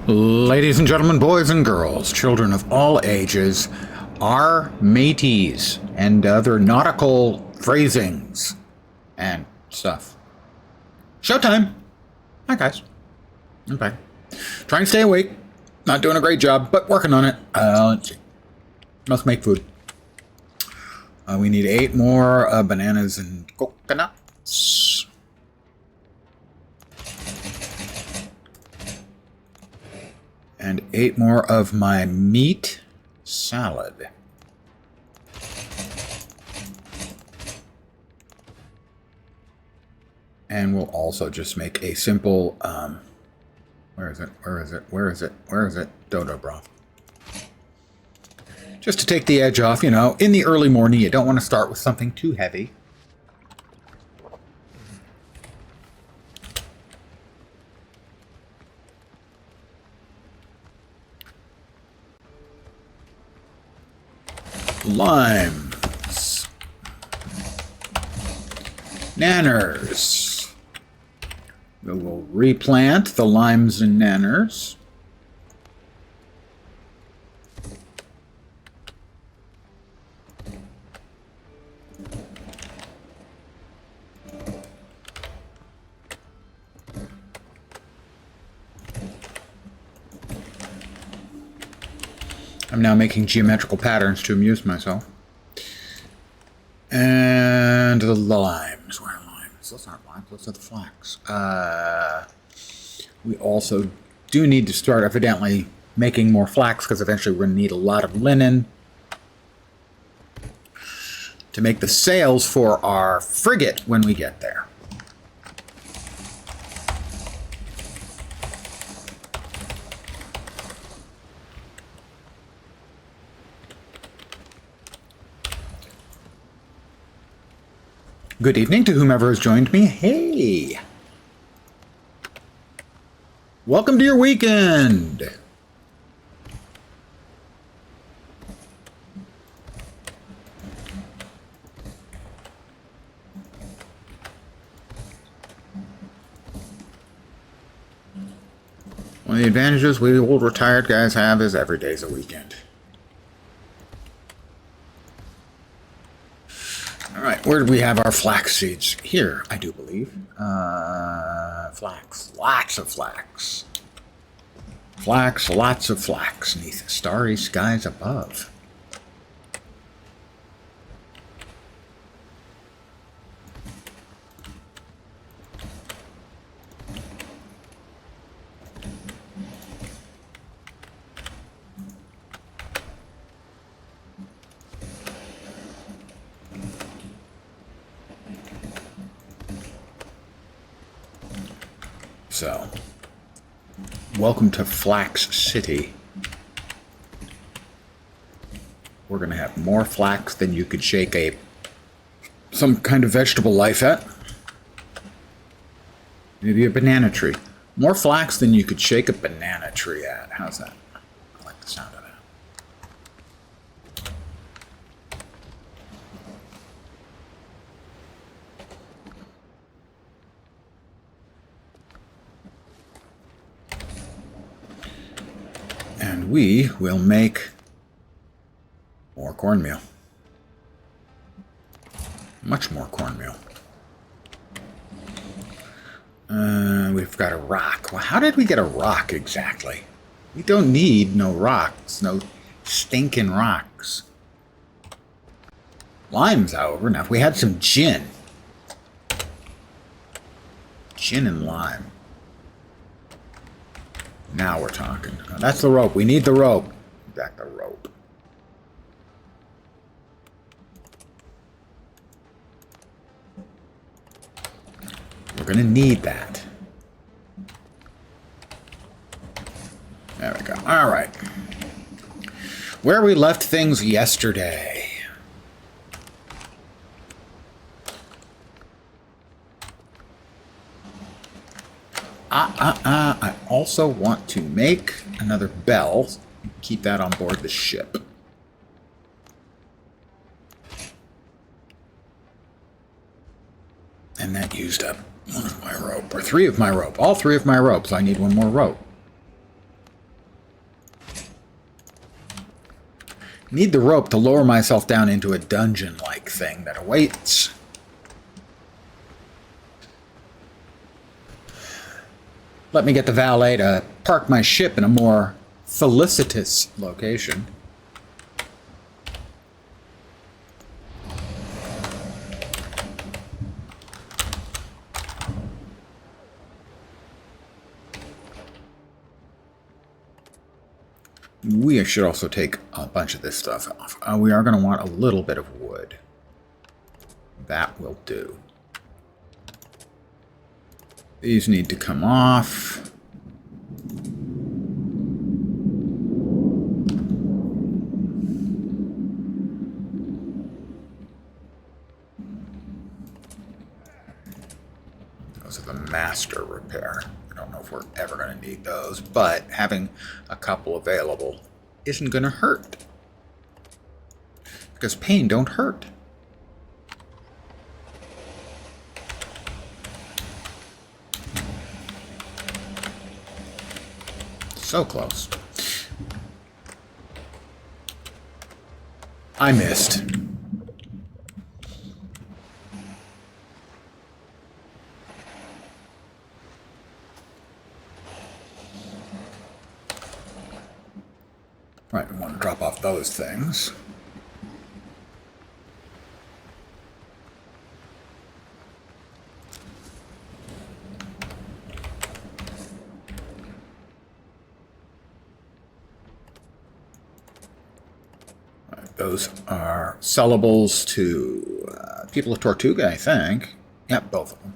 Ladies and gentlemen, boys and girls, children of all ages, our mateys and other nautical phrasings and stuff. Showtime! Hi, guys. Okay. Trying to stay awake. Not doing a great job, but working on it. Let's see. Must make food. We need 8 more bananas and coconuts. And 8 more of my meat salad. And we'll also just make a simple, where is it? Dodo broth. Just to take the edge off, you know, in the early morning, you don't want to start with something too heavy. Limes. Nanners. We will replant the limes and nanners. I'm now making geometrical patterns to amuse myself. And the limes. Where are limes? Those aren't limes, those are the flax. We also do need to start, evidently, making more flax, because eventually we're going to need a lot of linen to make the sails for our frigate when we get there. Good evening to whomever has joined me. Hey! Welcome to your weekend! One of the advantages we old retired guys have is every day's a weekend. Alright, where do we have our flax seeds? Here, I do believe. Flax. Lots of flax. Flax, lots of flax, neath starry skies above. So, welcome to Flax City. We're going to have more flax than you could shake some kind of vegetable life at. Maybe a banana tree. More flax than you could shake a banana tree at. How's that? I like the sound of that. And we will make more cornmeal. Much more cornmeal. We've got a rock. Well, how did we get a rock exactly? We don't need no rocks. No stinking rocks. Limes, however. Now, if we had some gin. Gin and lime. Now we're talking. That's the rope. We need the rope. Back the rope. We're going to need that. There we go. All right. Where we left things yesterday. I also want to make another bell. Keep that on board the ship. And that used up one of my rope, or 3 of my rope. All 3 of my ropes. I need 1 more rope. Need the rope to lower myself down into a dungeon-like thing that awaits. Let me get the valet to park my ship in a more felicitous location. We should also take a bunch of this stuff off. We are going to want a little bit of wood. That will do. These need to come off. Those are the master repair. I don't know if we're ever going to need those, but having a couple available isn't going to hurt. Because pain don't hurt. So close. I missed. Right, we want to drop off those things. Those are sellables to people of Tortuga, I think. Yep, both of them.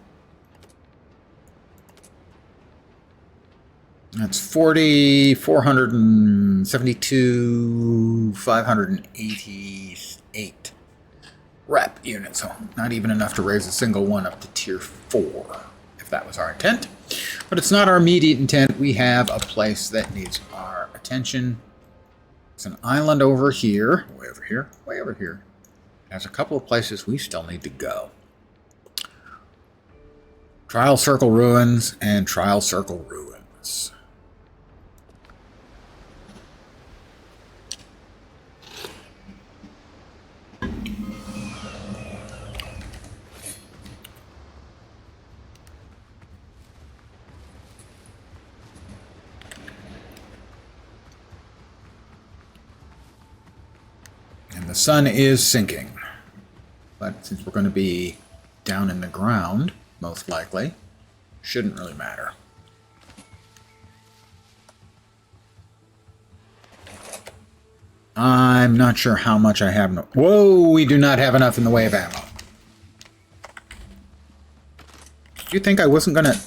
That's 40, 472, 588 rep units. So not even enough to raise a single one up to tier 4, if that was our intent. But it's not our immediate intent. We have a place that needs our attention. It's an island over here, way over here, way over here. There's a couple of places we still need to go. Trial Circle Ruins and Trial Circle Ruins. The sun is sinking, but since we're going to be down in the ground, most likely, shouldn't really matter. I'm not sure how much I have. Whoa, we do not have enough in the way of ammo. Did you think I wasn't going to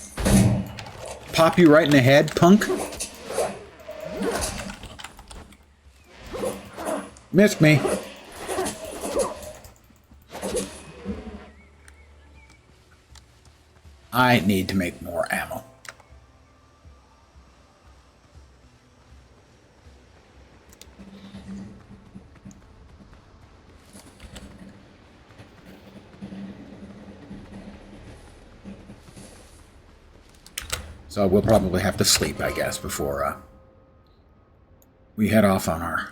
pop you right in the head, punk? Missed me. I need to make more ammo. So we'll probably have to sleep, I guess, before we head off on our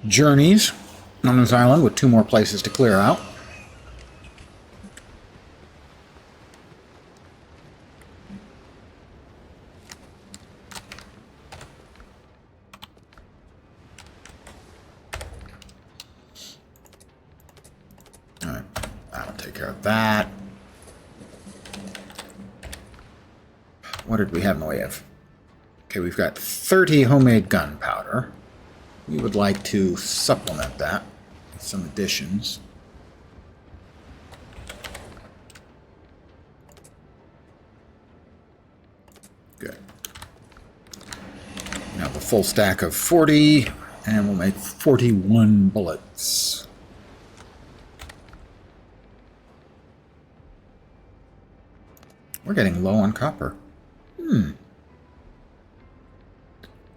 journeys on this island with 2 more places to clear out. Alright, that'll take care of that. What did we have in the way of? Okay, we've got 30 homemade gunpowder. We would like to supplement that with some additions. Good. Now the full stack of 40, and we'll make 41 bullets. We're getting low on copper.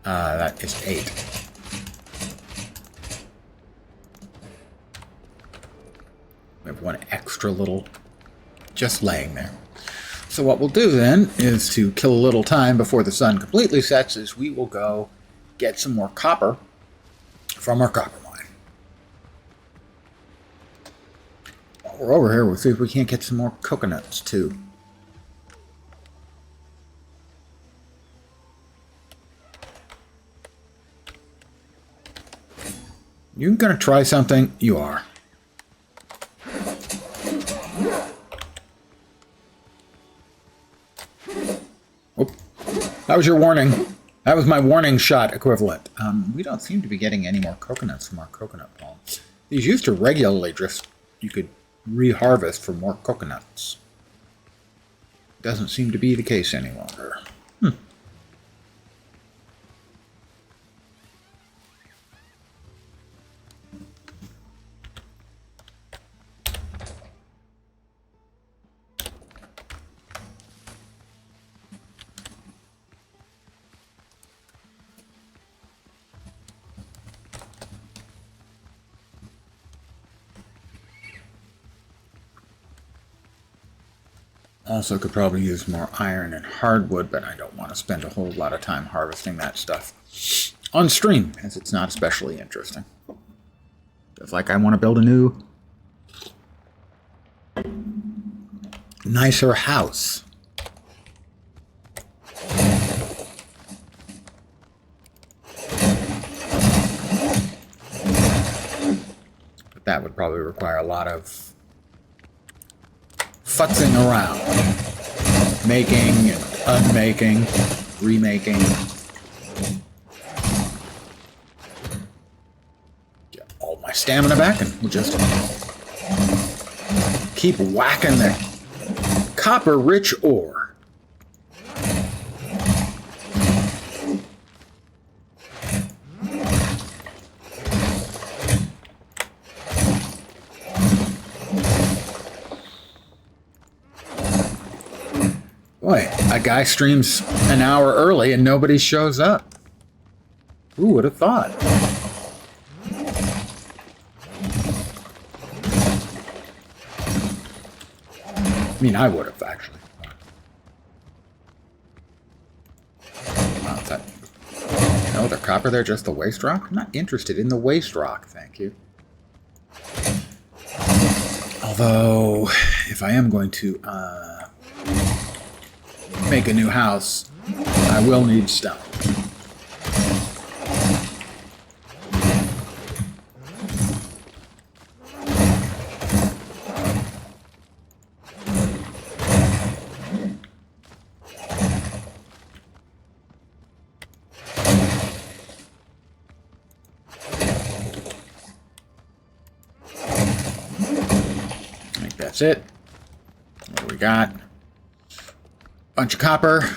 That is 8. We have 1 extra little just laying there. So what we'll do then is to kill a little time before the sun completely sets is we will go get some more copper from our copper mine. While we're over here, we'll see if we can't get some more coconuts, too. You gonna try something? You are. Oh, that was your warning. That was my warning shot equivalent. We don't seem to be getting any more coconuts from our coconut palms. These used to regularly drift. You could reharvest for more coconuts. Doesn't seem to be the case any longer. Also could probably use more iron and hardwood, but I don't want to spend a whole lot of time harvesting that stuff on stream, as it's not especially interesting. Just like I want to build a new, nicer house. But that would probably require a lot of futzing around, making and unmaking, remaking. Get all my stamina back, and we'll just keep whacking the copper-rich ore. Boy, a guy streams an hour early and nobody shows up. Who would have thought? I mean, I would have, actually. Wow, is that... No, the copper there, just the waste rock? I'm not interested in the waste rock, thank you. Although, if I am going to, make a new house, I will need stone. I think that's it. What do we got? Bunch of copper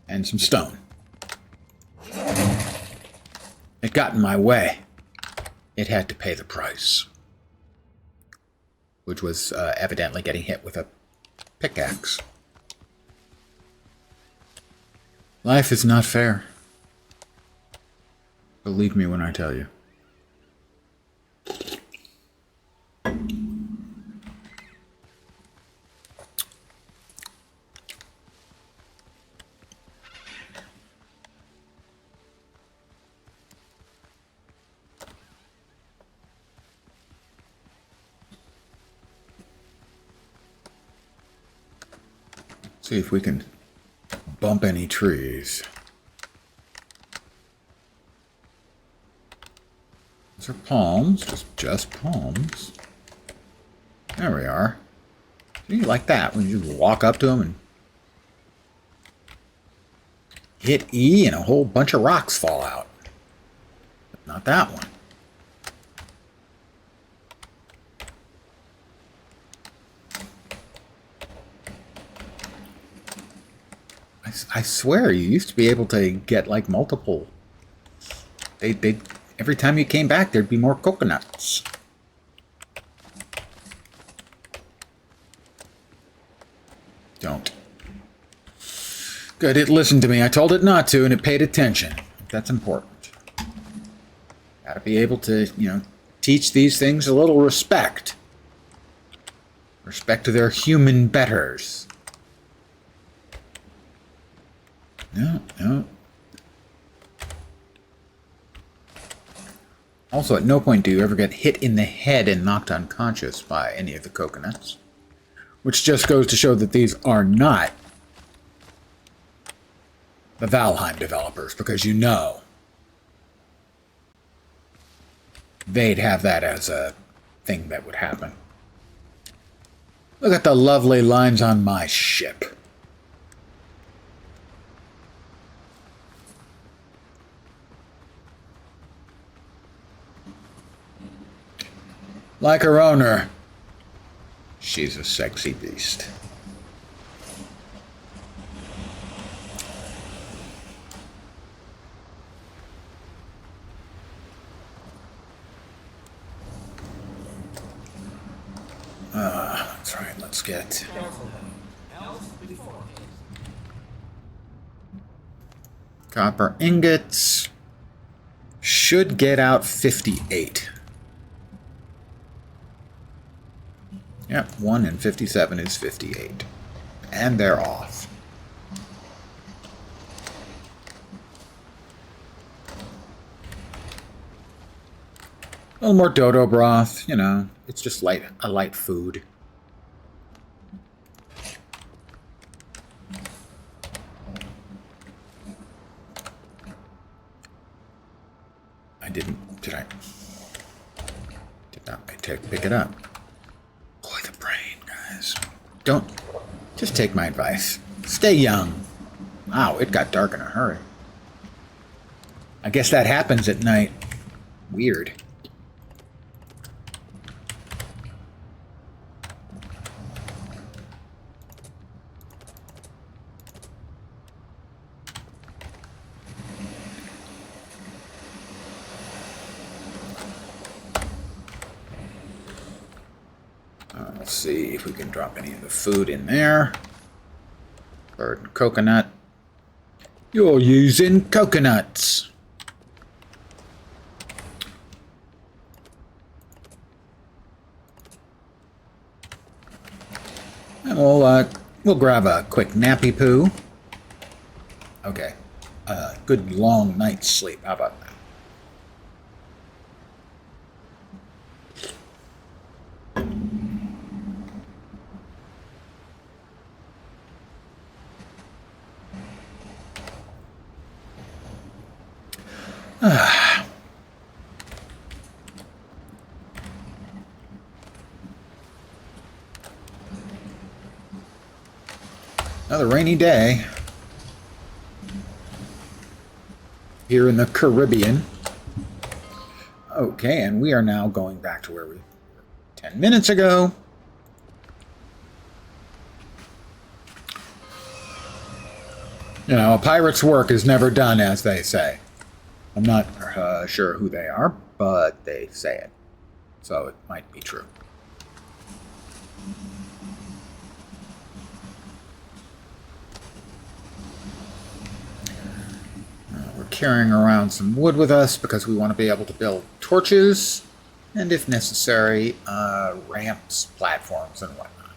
and some stone. It got in my way. It had to pay the price, which was evidently getting hit with a pickaxe. Life is not fair. Believe me when I tell you. See if we can bump any trees. These are palms, just palms. There we are. See, like that, when you just walk up to them and hit E and a whole bunch of rocks fall out. But not that one. I swear, you used to be able to get like multiple. They every time you came back, there'd be more coconuts. Don't. Good, it listened to me. I told it not to, and it paid attention. That's important. Gotta be able to, teach these things a little respect. Respect to their human betters. No. Also, at no point do you ever get hit in the head and knocked unconscious by any of the coconuts. Which just goes to show that these are not the Valheim developers, because you know they'd have that as a thing that would happen. Look at the lovely lines on my ship. Like her owner, she's a sexy beast. That's right, let's get... Copper ingots. Should get out 58. Yep, 1 and 57 is 58. And they're off. A little more dodo broth, you know. It's just a light food. Did not pick it up. Boy, the brain, guys. Don't, just take my advice. Stay young. Wow, it got dark in a hurry. I guess that happens at night. Weird. Let's see if we can drop any of the food in there. Bird and coconut. You're using coconuts. And we'll grab a quick nappy poo. Okay. Good long night's sleep. How about that? Another rainy day here in the Caribbean. Okay, and we are now going back to where we were 10 minutes ago. You know, a pirate's work is never done, as they say. I'm not sure who they are, but they say it. So it might be true. We're carrying around some wood with us because we want to be able to build torches and, if necessary, ramps, platforms, and whatnot.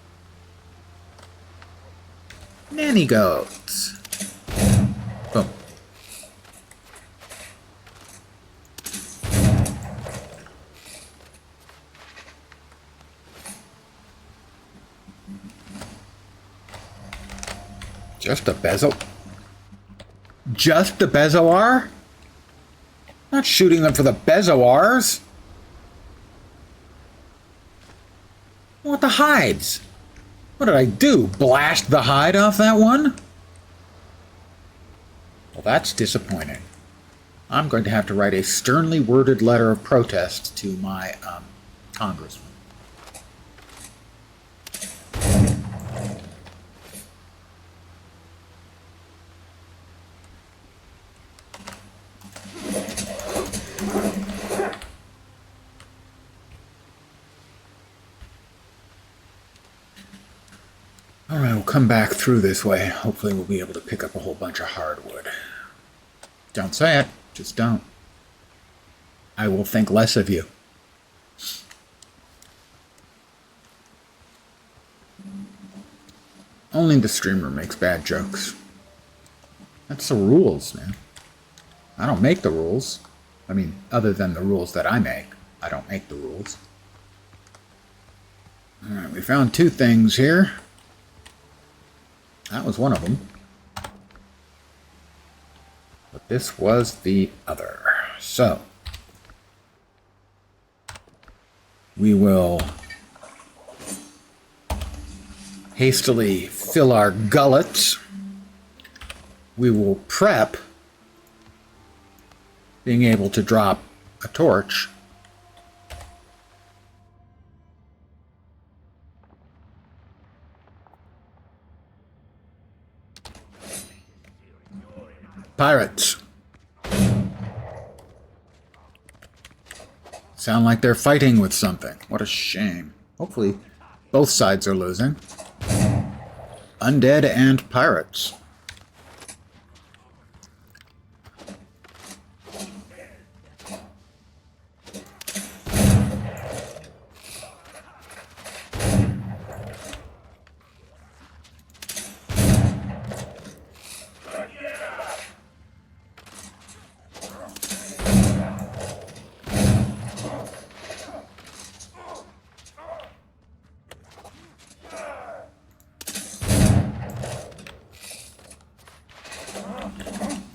Nanny goats. Boom. Just a bezel? Just the bezoar? Not shooting them for the bezoars. I want the hides. What did I do? Blast the hide off that one? Well, that's disappointing. I'm going to have to write a sternly worded letter of protest to my congressman. Alright, we'll come back through this way. Hopefully we'll be able to pick up a whole bunch of hardwood. Don't say it. Just don't. I will think less of you. Only the streamer makes bad jokes. That's the rules, man. I don't make the rules. I mean, other than the rules that I make. I don't make the rules. Alright, we found 2 things here. That was one of them. But this was the other. So, we will hastily fill our gullets. We will prep being able to drop a torch. Pirates. Sound like they're fighting with something. What a shame. Hopefully both sides are losing. Undead and pirates.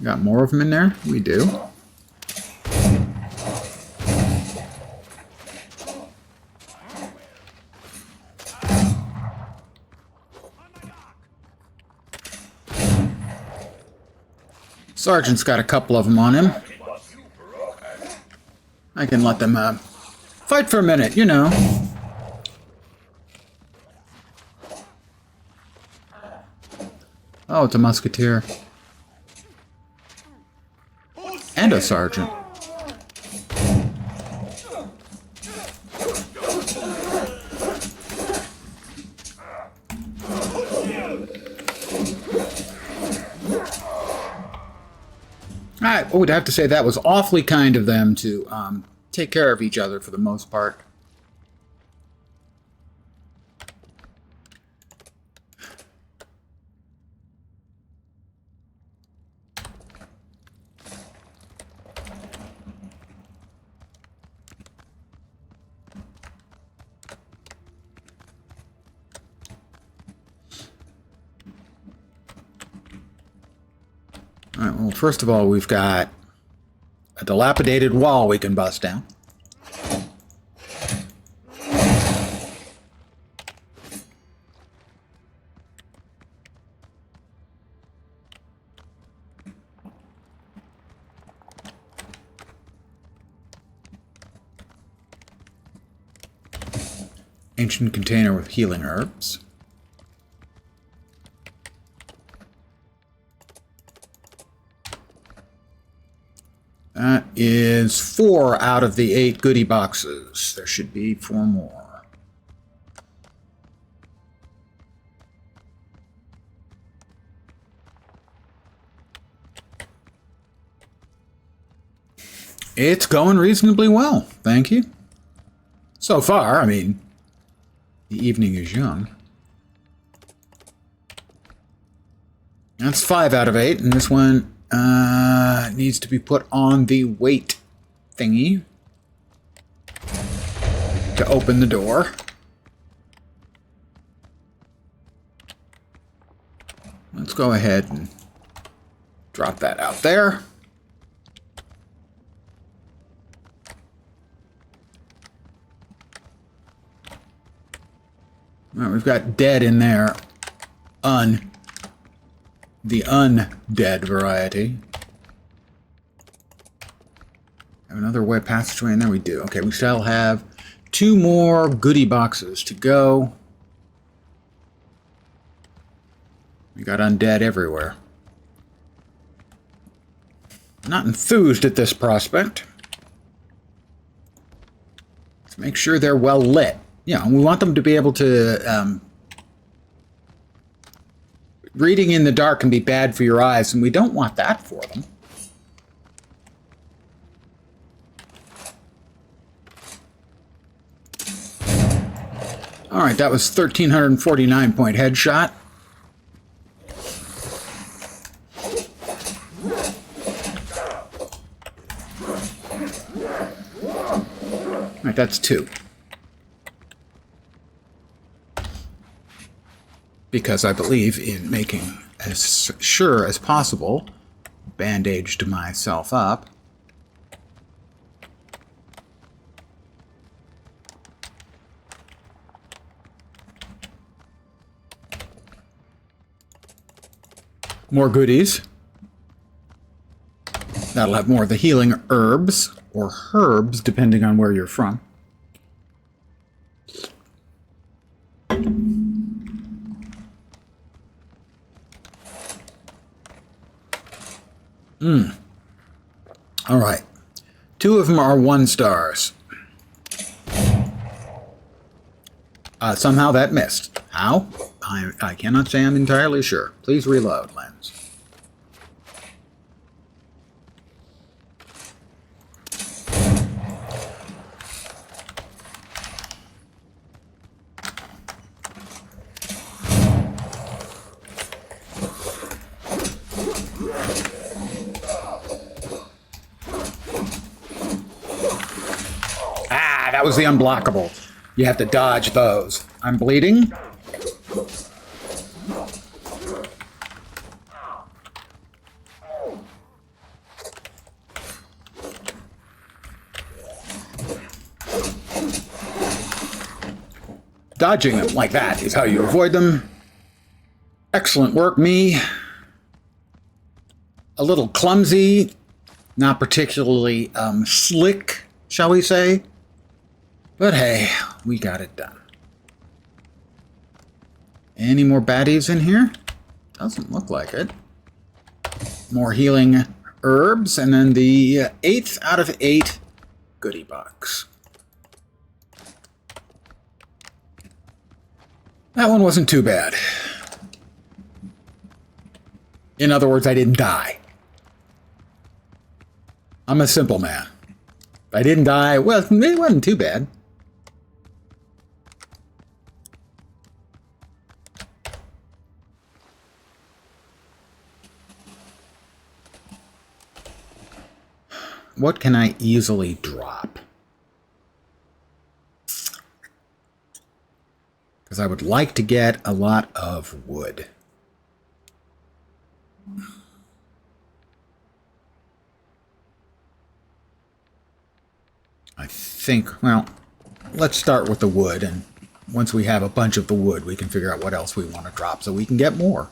Got more of them in there? We do. Sergeant's got a couple of them on him. I can let them fight for a minute, you know. Oh, it's a musketeer. And a sergeant. I would have to say that was awfully kind of them to take care of each other for the most part. Alright, well, first of all, we've got a dilapidated wall we can bust down. Ancient container with healing herbs. That is 4 out of the 8 goodie boxes. There should be 4 more. It's going reasonably well, thank you. So far, I mean, the evening is young. That's 5 out of 8, and this one needs to be put on the weight thingy to open the door. Let's go ahead and drop that out there. All right, we've got dead in there. The undead variety. Have another way passageway in there? We do. Okay, we shall have 2 more goodie boxes to go. We got undead everywhere. Not enthused at this prospect. Let's make sure they're well lit. Yeah, we want them to be able to... reading in the dark can be bad for your eyes, and we don't want that for them. Alright, that was 1,349 point headshot. Right, that's 2. Because I believe in making as sure as possible, bandaged myself up. More goodies. That'll have more of the healing herbs, or herbs, depending on where you're from. All right. 2 of them are 1 stars. Somehow that missed. How? I cannot say I'm entirely sure. Please reload, Lens. That was the unblockable. You have to dodge those. I'm bleeding. Dodging them like that is how you avoid them. Excellent work, me. A little clumsy, not particularly slick, shall we say. But hey, we got it done. Any more baddies in here? Doesn't look like it. More healing herbs, and then the 8th out of 8 goodie box. That one wasn't too bad. In other words, I didn't die. I'm a simple man. If I didn't die, well, it wasn't too bad. What can I easily drop? Because I would like to get a lot of wood. I think, well, let's start with the wood, and once we have a bunch of the wood, we can figure out what else we want to drop so we can get more.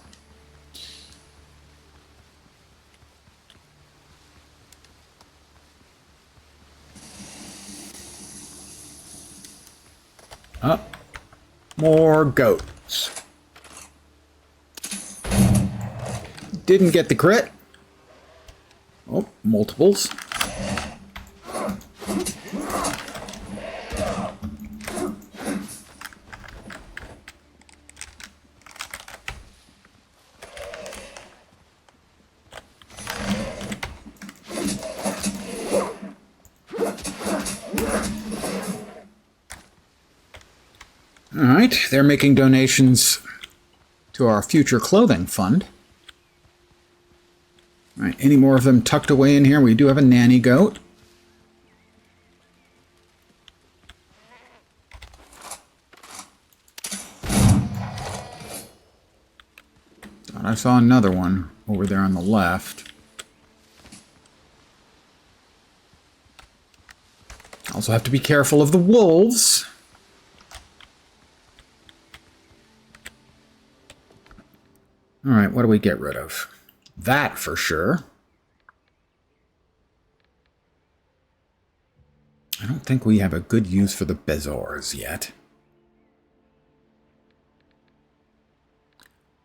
Oh, more goats. Didn't get the crit. Oh, multiples. All right, they're making donations to our future clothing fund. All right, any more of them tucked away in here? We do have a nanny goat. Thought I saw another one over there on the left. Also have to be careful of the wolves. All right, what do we get rid of? That for sure. I don't think we have a good use for the bezoars yet.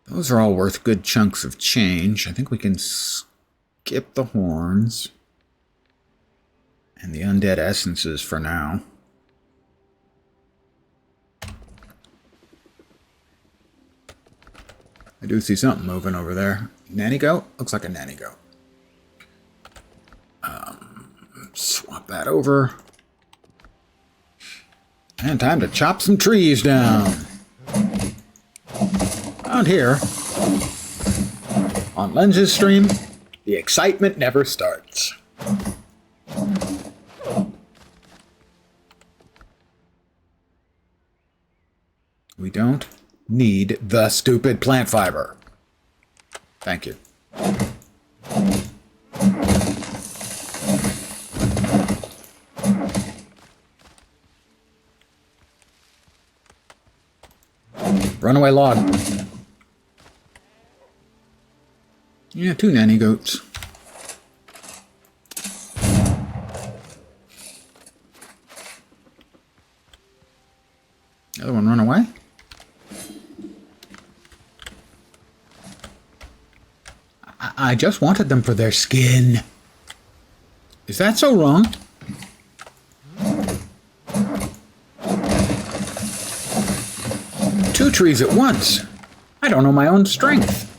Those are all worth good chunks of change. I think we can skip the horns and the undead essences for now. I do see something moving over there. Nanny goat? Looks like a nanny goat. Swap that over. And time to chop some trees down. Out here, on Lens's stream, the excitement never starts. We don't need the stupid plant fiber. Thank you. Runaway log. Yeah, 2 nanny goats. The other one run away? I just wanted them for their skin. Is that so wrong? Two trees at once. I don't know my own strength.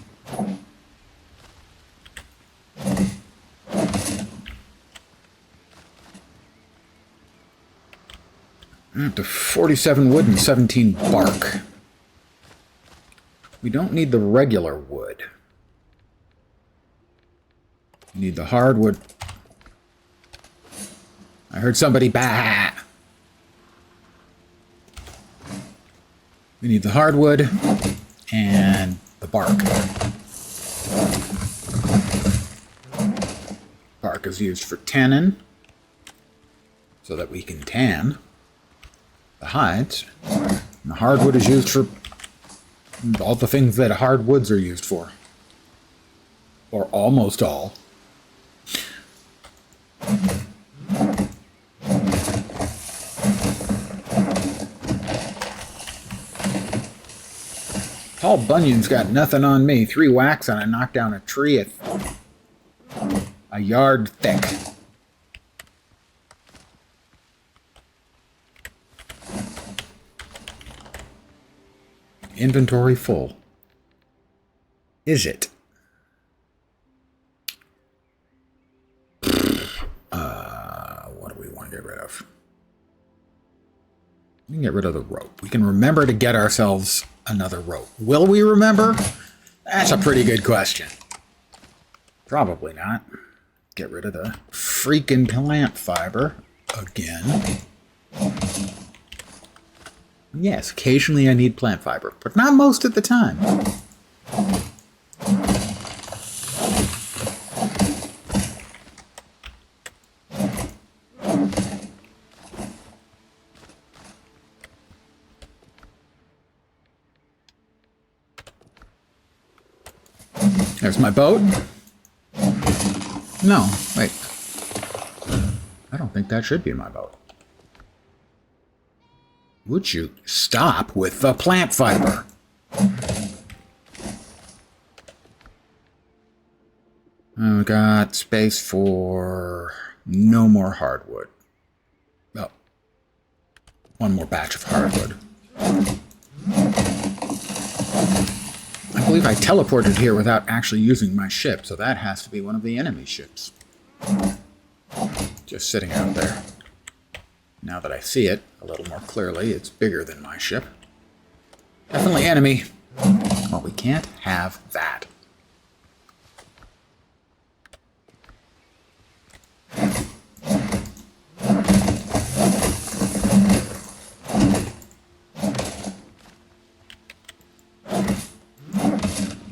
I'm up to 47 wood and 17 bark. We don't need the regular wood. We need the hardwood. I heard somebody bah. We need the hardwood and the bark. Bark is used for tannin, so that we can tan the hides. And the hardwood is used for all the things that hardwoods are used for. Or almost all. Paul Bunyan's got nothing on me. 3 whacks and I knocked down a tree a yard thick. Inventory full. Is it? What do we want to get rid of? We can get rid of the rope. We can remember to get ourselves another rope. Will we remember? That's a pretty good question. Probably not. Get rid of the freaking plant fiber again. Yes, occasionally I need plant fiber, but not most of the time. There's my boat. No, wait. I don't think that should be my boat. Would you stop with the plant fiber? Oh, we got space for no more hardwood. Oh, one more batch of hardwood. I believe I teleported here without actually using my ship, so that has to be one of the enemy ships. Just sitting out there. Now that I see it a little more clearly, it's bigger than my ship. Definitely enemy. Well, we can't have that.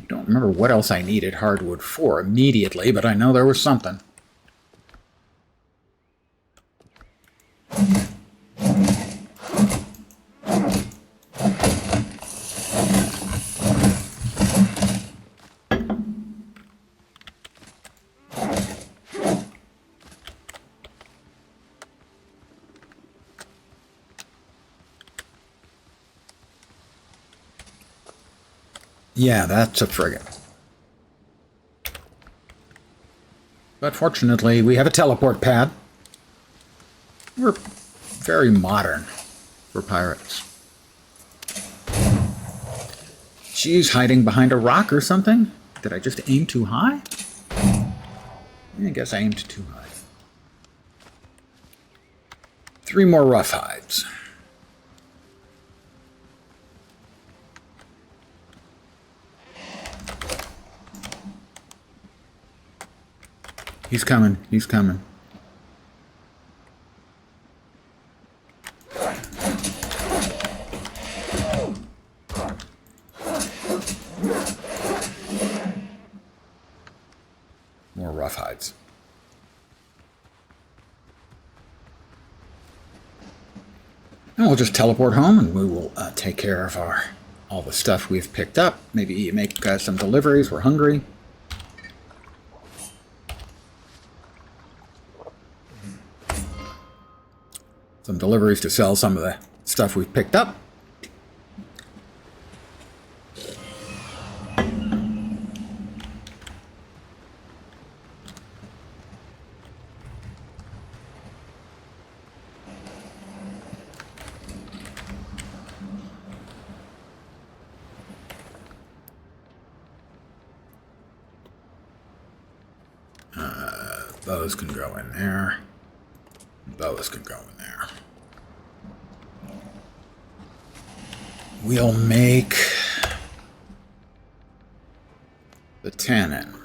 Don't remember what else I needed hardwood for immediately, but I know there was something. Yeah, that's a frigate. But fortunately, we have a teleport pad. We're very modern for pirates. She's hiding behind a rock or something. Did I just aim too high? I guess I aimed too high. 3 more rough hides. He's coming. He's coming. rough hides. And we'll just teleport home, and we will take care of all the stuff we've picked up. Maybe make some deliveries. We're hungry. Some deliveries to sell some of the stuff we've picked up. Those can go in there. Those can go in there. We'll make the tannin.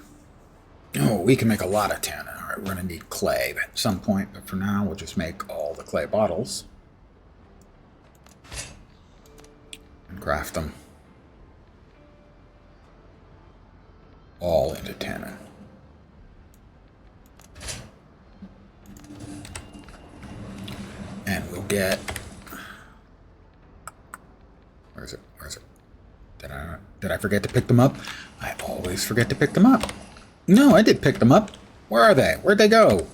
Oh, we can make a lot of tannin. All right, we're going to need clay at some point, but for now, we'll just make all the clay bottles and craft them all into tannin. And we'll get... Where is it? Where is it? Did I forget to pick them up? I always forget to pick them up. No, I did pick them up. Where are they? Where'd they go?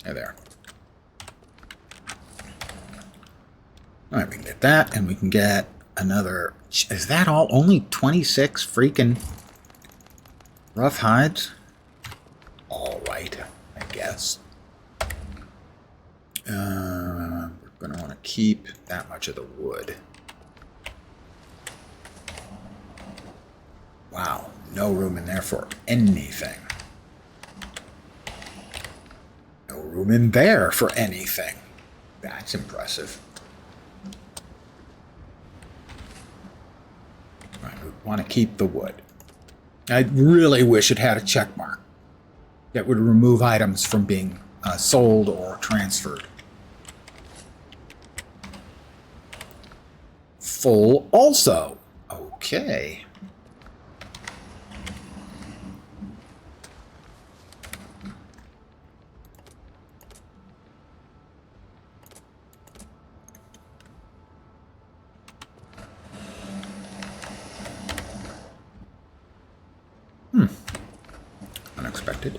They're there. Alright, we can get that, and we can get another... Is that all? Only 26 freaking rough hides? Alright, I guess. We're going to want to keep that much of the wood. Wow, no room in there for anything. No room in there for anything. That's impressive. Right, we want to keep the wood. I really wish it had a check mark that would remove items from being sold or transferred. Full also. Okay. Unexpected.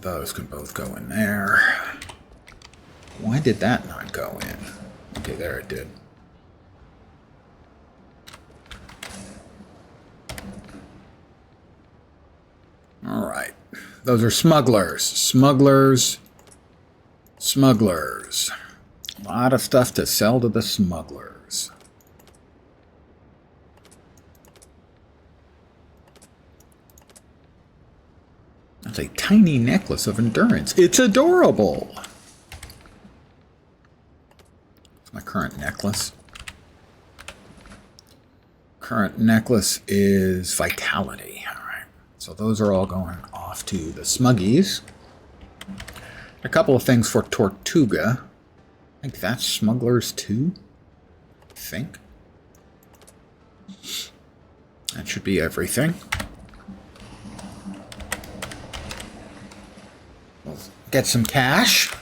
Those can both go in there. Why did that not go in? Okay, there it did. All right. Those are smugglers. Smugglers. Smugglers. A lot of stuff to sell to the smugglers. That's a tiny necklace of endurance. It's adorable. It's my current necklace. Current necklace is vitality. All right. So those are all going off to the smuggies. A couple of things for Tortuga. I think that's smugglers too. I think. That should be everything. We'll get some cash.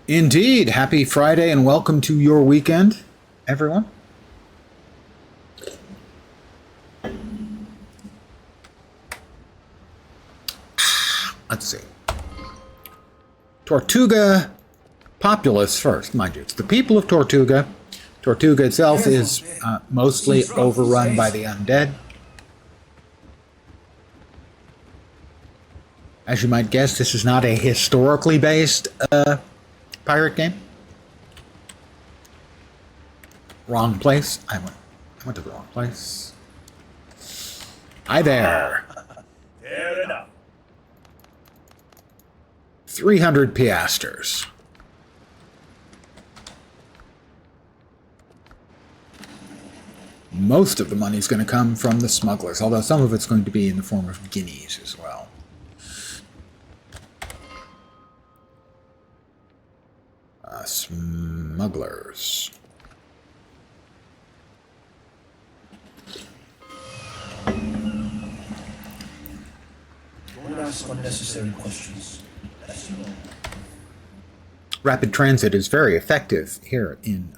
Indeed. Happy Friday and welcome to your weekend, everyone. Let's see. Tortuga populace first, mind you. It's the people of Tortuga. Tortuga itself is mostly overrun by the undead. As you might guess, this is not a historically based pirate game. Wrong place. I went to the wrong place. Hi there. Fair enough. 300 piasters. Most of the money is going to come from the smugglers, although some of it's going to be in the form of guineas as well. Smugglers. ask unnecessary questions. As you know. Rapid transit is very effective here in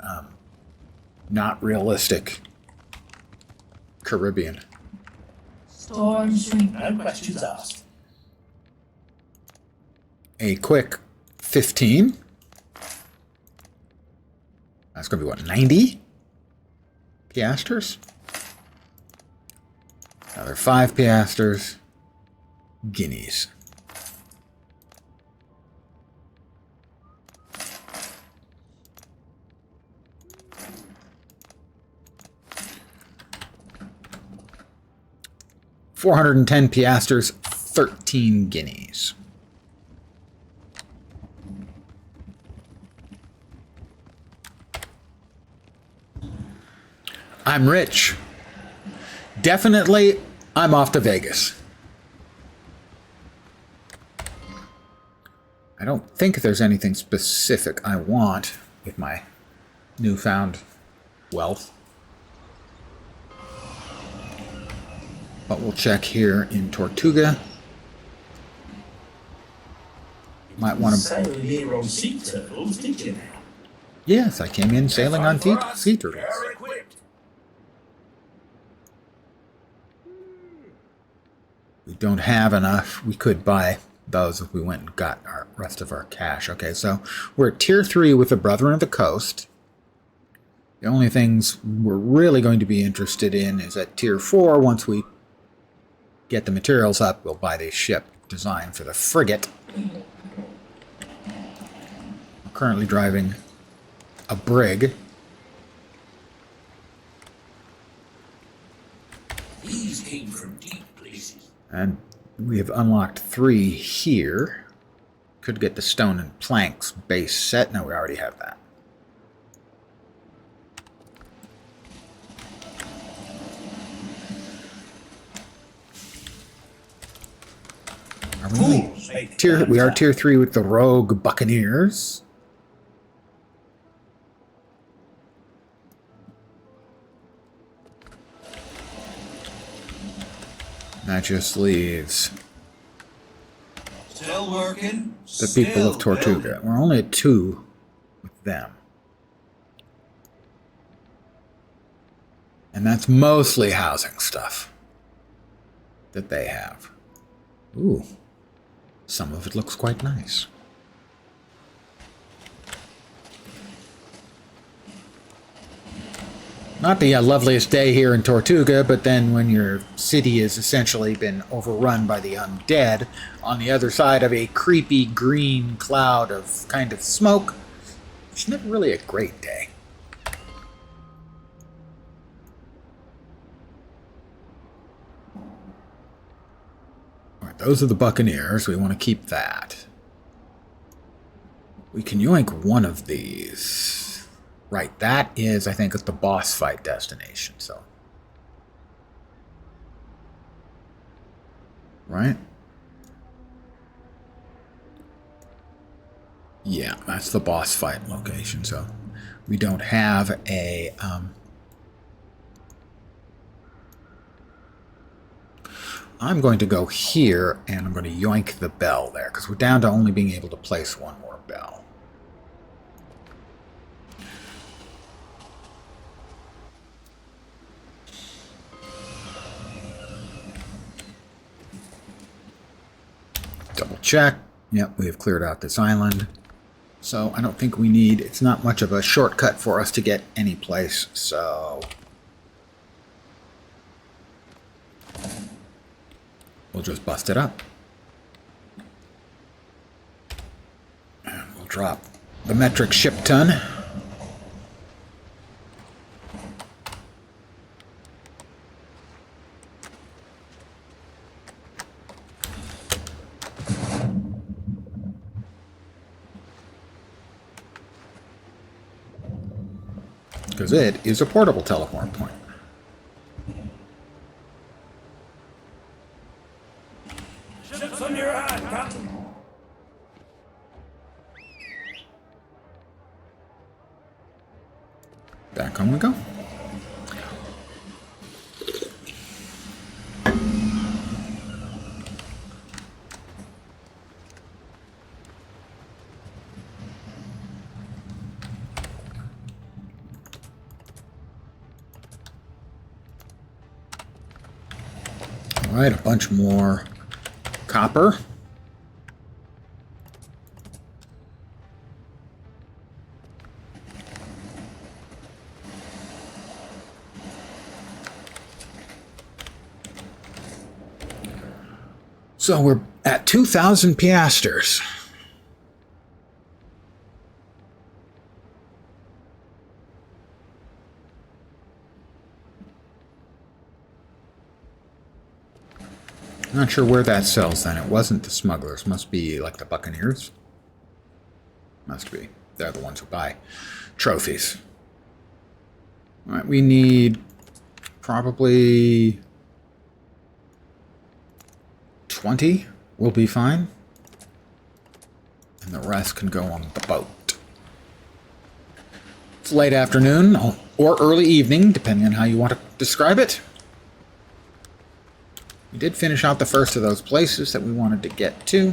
not realistic Caribbean. Storm sweep, no questions asked. A quick 15. That's going to be what, 90 piastres? Another 5 piastres. Guineas. $410 piastres, 13 guineas. I'm rich. Definitely, I'm off to Vegas. I don't think there's anything specific I want with my newfound wealth. But we'll check here in Tortuga. Might want to sail here on sea turtles, did you now? Yes, I came in sailing on sea turtles. We don't have enough. We could buy those if we went and got our rest of our cash. Okay, so we're at tier 3 with the Brethren of the Coast. The only things we're really going to be interested in is at tier 4. Once we get the materials up, we'll buy the ship designed for the frigate. I'm currently driving a brig. These came from deep places. And we have unlocked 3 here. Could get the stone and planks base set. No, we already have that. We are tier 3 with the Rogue Buccaneers. That just leaves Still working. the people of Tortuga. We're only at 2 with them. And that's mostly housing stuff that they have. Ooh. Some of it looks quite nice. Not the loveliest day here in Tortuga, but then when your city has essentially been overrun by the undead on the other side of a creepy green cloud of kind of smoke, it's never really a great day. Alright, those are the Buccaneers. We want to keep that. We can yoink one of these. Right, that is, I think, the boss fight destination, so. Right? Yeah, that's the boss fight location, so we don't have a, I'm going to go here, and I'm going to yoink the bell there, because we're down to only being able to place one more bell. Double check. Yep, we have cleared out this island. So I don't think we need, it's not much of a shortcut for us to get any place, so we'll just bust it up. And we'll drop the metric ship ton. Because it is a portable teleport point. Ship's on your hand, Captain. Back home we go. Alright, a bunch more copper. So we're at 2,000 piasters. Not sure where that sells then. It wasn't the smugglers. Must be like the buccaneers. Must be. They're the ones who buy trophies. Alright, we need probably 20 will be fine. And the rest can go on the boat. It's late afternoon or early evening, depending on how you want to describe it. We did finish out the first of those places that we wanted to get to.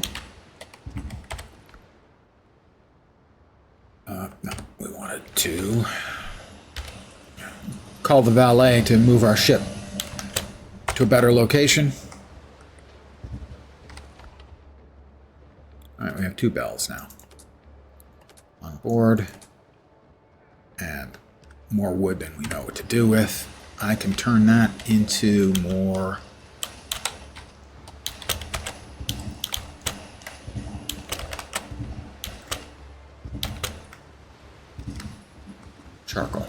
No, we wanted to call the valet to move our ship to a better location. Alright, we have 2 bells now. On board. And more wood than we know what to do with. I can turn that into more charcoal.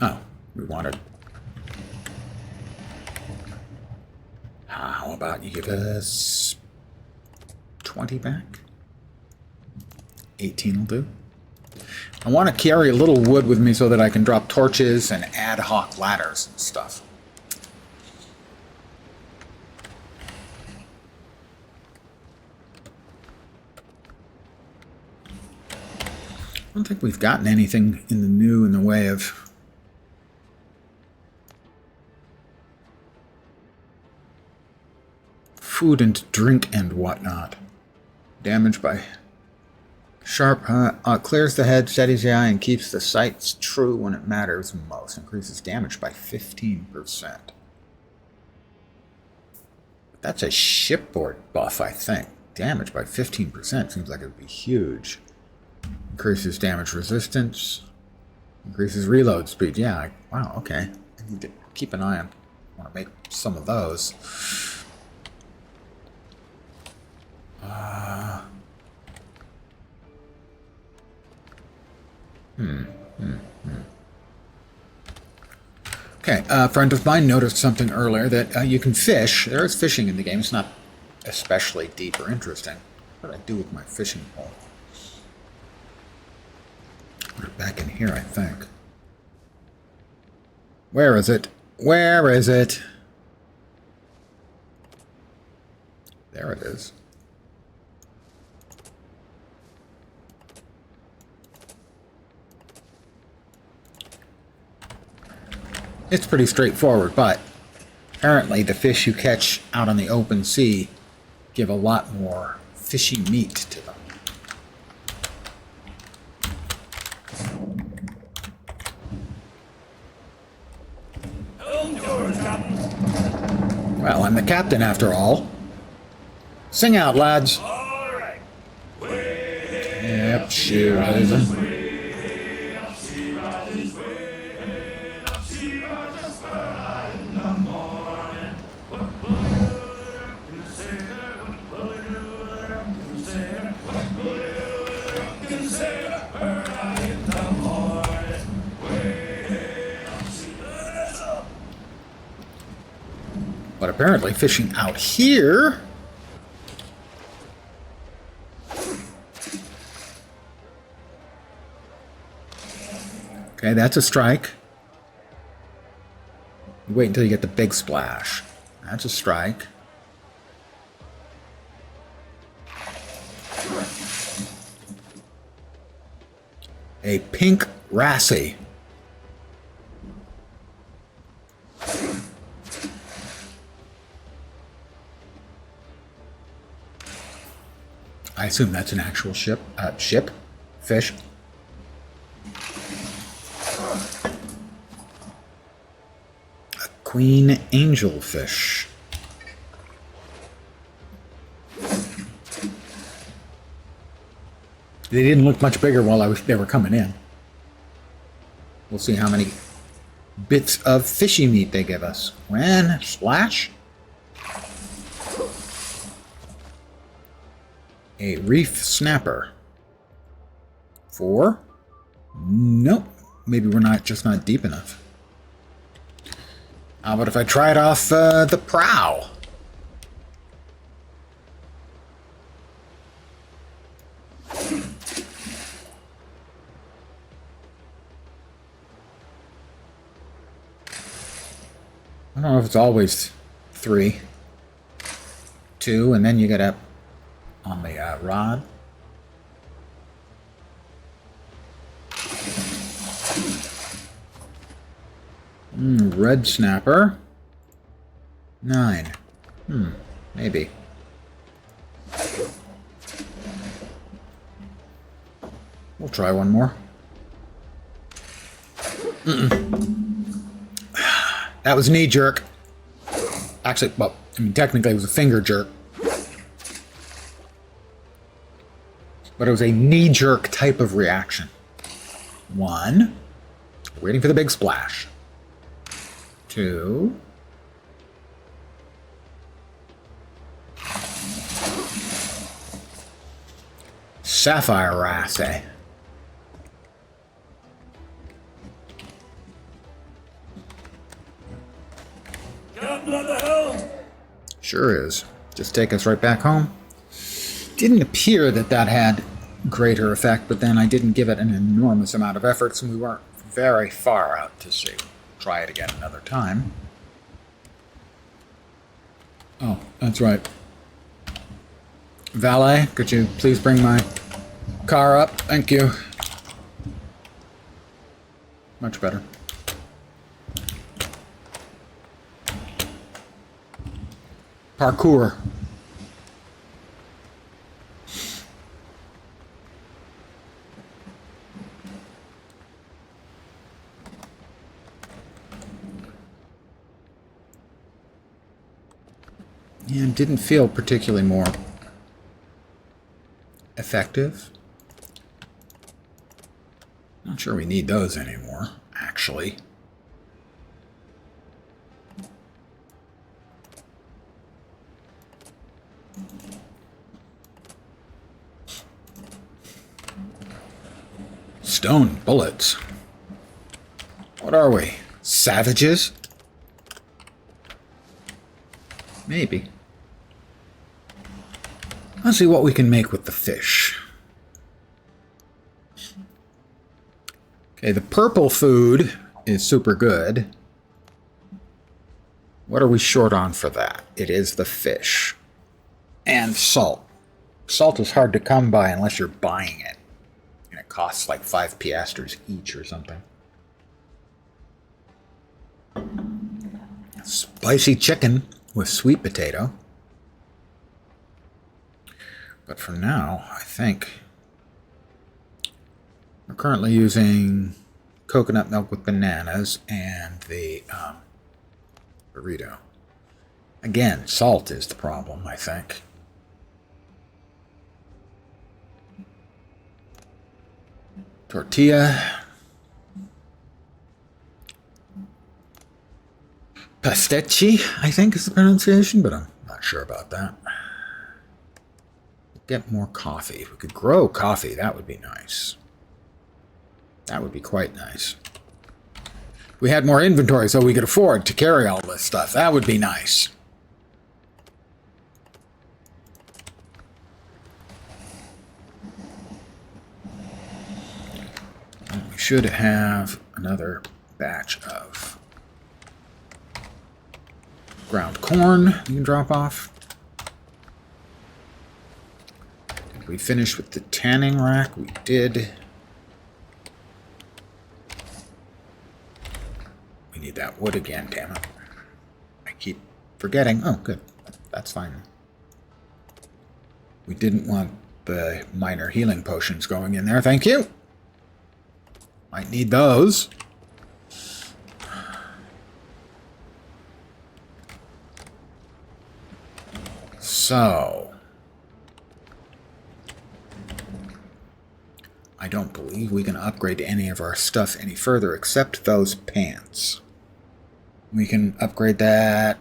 Oh, we wanted. How about you give us 20 back? 18 will do. I want to carry a little wood with me so that I can drop torches and ad hoc ladders and stuff. I don't think we've gotten anything in the new in the way of food and drink and whatnot. Damage by sharp clears the head, steadies the eye, and keeps the sights true when it matters most. Increases damage by 15%. That's a shipboard buff, I think. Damage by 15% seems like it would be huge. Increases damage resistance. Increases reload speed. Yeah, wow, okay. I need to keep an eye on. I want to make some of those. Okay, a friend of mine noticed something earlier that you can fish. There is fishing in the game. It's not especially deep or interesting. What do I do with my fishing pole? Put it back in here, I think. Where is it? Where is it? There it is. It's pretty straightforward, but apparently the fish you catch out on the open sea give a lot more fishy meat to them. Well, I'm the captain after all. Sing out, lads. All right. Yep, she rising. But apparently fishing out here okay, that's a strike. You wait until you get the big splash. That's a strike. A pink Rassy. I assume that's an actual ship. Fish. A queen angelfish. They didn't look much bigger while they were coming in. We'll see how many bits of fishy meat they give us. When splash. A reef snapper. 4. Nope. Maybe we're just not deep enough. How about if I try it off the prow? I don't know if it's always 3, 2, and then you get up on the rod. Red snapper. 9. Maybe. We'll try one more. That was knee jerk. Actually, well, I mean, technically it was a finger jerk. But it was a knee-jerk type of reaction. 1. Waiting for the big splash. 2. Sapphire Rassy. Sure is. Just take us right back home. Didn't appear that had greater effect, but then I didn't give it an enormous amount of effort, so we weren't very far out to sea. Try it again another time. Oh, that's right. Valet, could you please bring my car up? Thank you. Much better. Parkour. Yeah, it didn't feel particularly more effective. Not sure we need those anymore, actually. Stone bullets. What are we? Savages? Maybe. Let's see what we can make with the fish. Okay, the purple food is super good. What are we short on for that? It is the fish. And salt. Salt is hard to come by unless you're buying it. And it costs like 5 piastres each or something. Spicy chicken with sweet potato. But for now, I think we're currently using coconut milk with bananas and the burrito. Again, salt is the problem, I think. Tortilla. Pastici, I think is the pronunciation, but I'm not sure about that. Get more coffee. If we could grow coffee, that would be nice. That would be quite nice. We had more inventory so we could afford to carry all this stuff. That would be nice. And we should have another batch of ground corn you can drop off. Did we finish with the tanning rack? We did. need that wood again, damn it. I keep forgetting. Oh, good. That's fine. We didn't want the minor healing potions going in there. Thank you. Might need those. So, I don't believe we can upgrade any of our stuff any further except those pants. We can upgrade that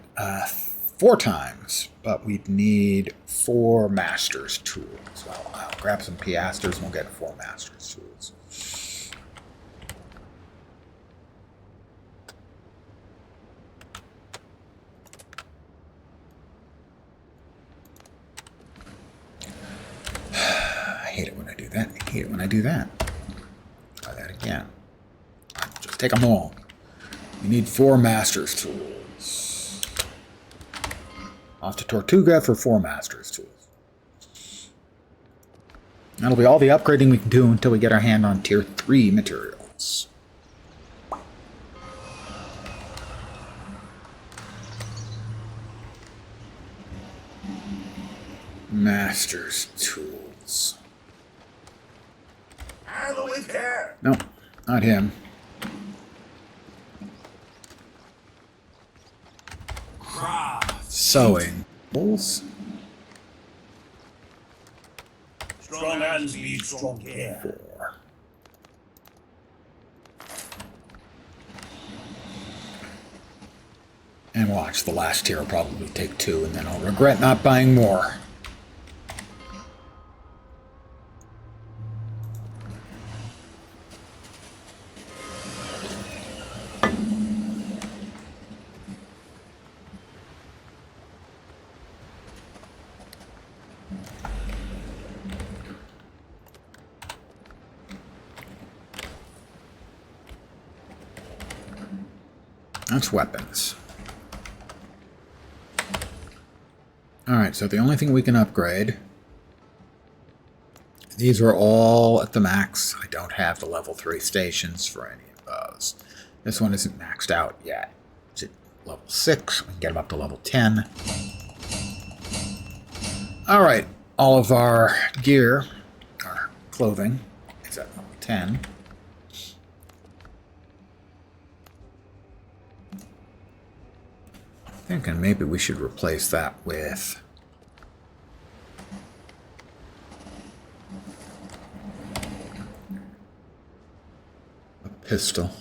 4 times, but we'd need 4 master's tools. Well, I'll grab some piasters and we'll get 4 master's tools. I hate it when I do that. I hate it when I do that. Try that again. Just take them all. We need 4 master's tools. Off to Tortuga for 4 master's tools. That'll be all the upgrading we can do until we get our hand on tier 3 materials. Master's tools. Handle with care. No, not him. Sewing. Bulls. Strong hands need strong care. 4. And watch, the last tier will probably take 2, and then I'll regret not buying more. That's weapons. Alright, so the only thing we can upgrade... These are all at the max. I don't have the level 3 stations for any of those. This one isn't maxed out yet. It's at level 6. We can get them up to level 10. Alright, all of our gear, our clothing, is at level 10. Thinking maybe we should replace that with a pistol.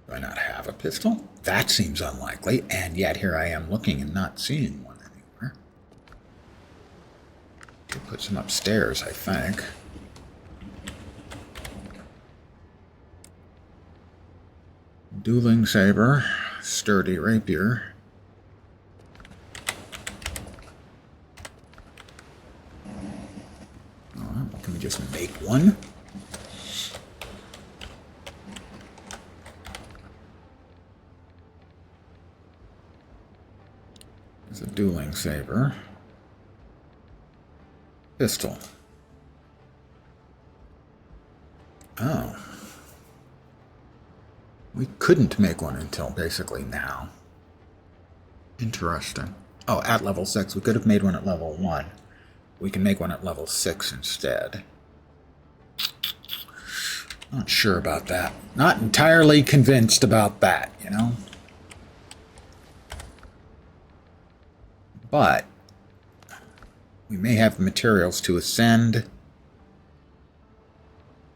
Do I not have a pistol? That seems unlikely, and yet here I am looking and not seeing one anywhere. To put some upstairs, I think. Dueling saber. Sturdy rapier. Oh, can we just make one? There's a dueling saber. Pistol. Oh. We couldn't make one until basically now. Interesting. Oh, at level 6. We could have made one at level 1. We can make one at level 6 instead. Not sure about that. Not entirely convinced about that, you know? But we may have the materials to ascend.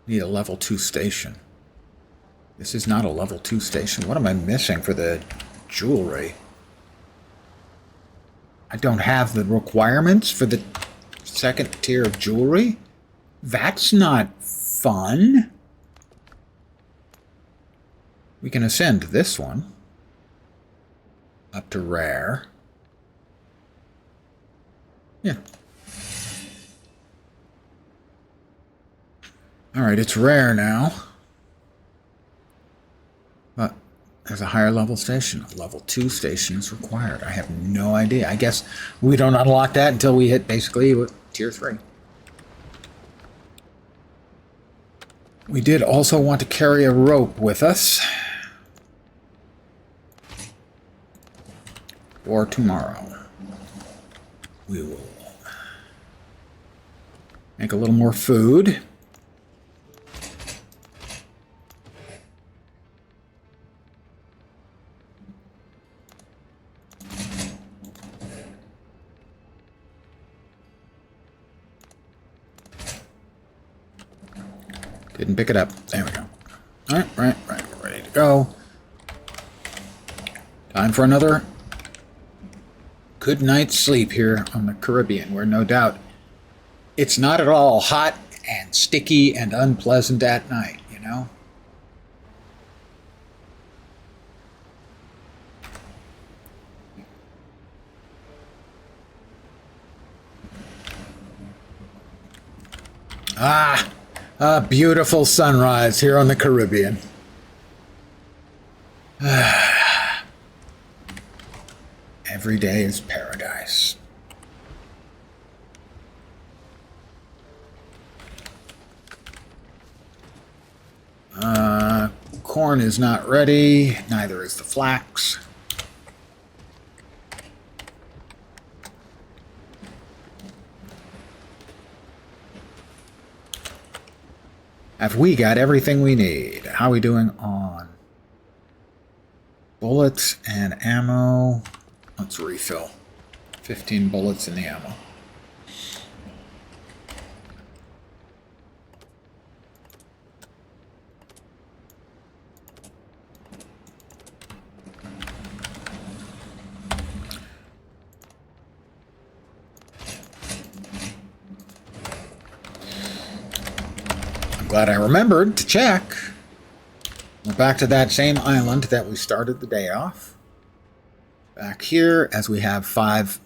Need a level 2 station. This is not a level 2 station. What am I missing for the jewelry? I don't have the requirements for the 2nd tier of jewelry? That's not fun. We can ascend this one up to rare. Yeah. Alright, it's rare now. But there's a higher level station. A level 2 station is required. I have no idea. I guess we don't unlock that until we hit basically tier 3. We did also want to carry a rope with us. for tomorrow. We will make a little more food. Didn't pick it up. There we go. All right, right. We're ready to go. Time for another good night's sleep here on the Caribbean, where no doubt it's not at all hot and sticky and unpleasant at night, you know? A beautiful sunrise here on the Caribbean. Every day is paradise. Corn is not ready, neither is the flax. Have we got everything we need? How are we doing on bullets and ammo? Let's refill. 15 bullets in the ammo. I'm glad I remembered to check. We're back to that same island that we started the day off. Back here, as we have 5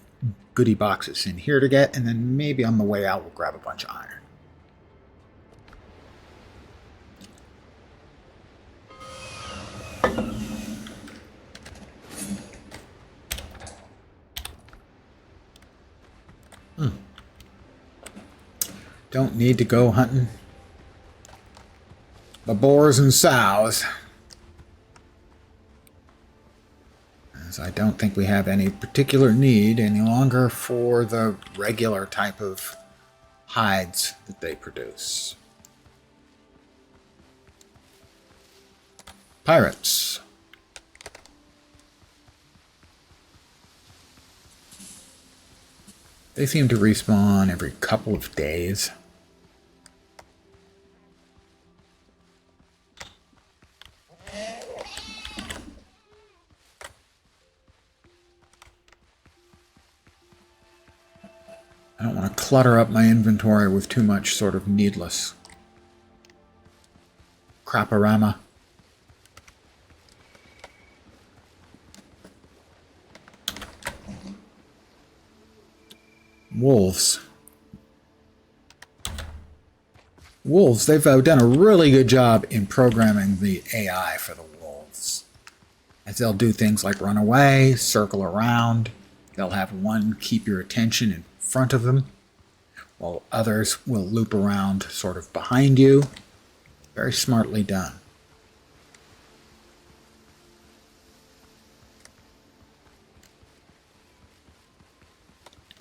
goodie boxes in here to get, and then maybe on the way out we'll grab a bunch of iron. Don't need to go hunting the boars and sows, as I don't think we have any particular need any longer for the regular type of hides that they produce. Pirates. They seem to respawn every couple of days. I don't want to clutter up my inventory with too much sort of needless crap-a-rama. Wolves. Wolves, they've done a really good job in programming the AI for the wolves. As they'll do things like run away, circle around. They'll have one keep your attention in front of them, while others will loop around sort of behind you. Very smartly done.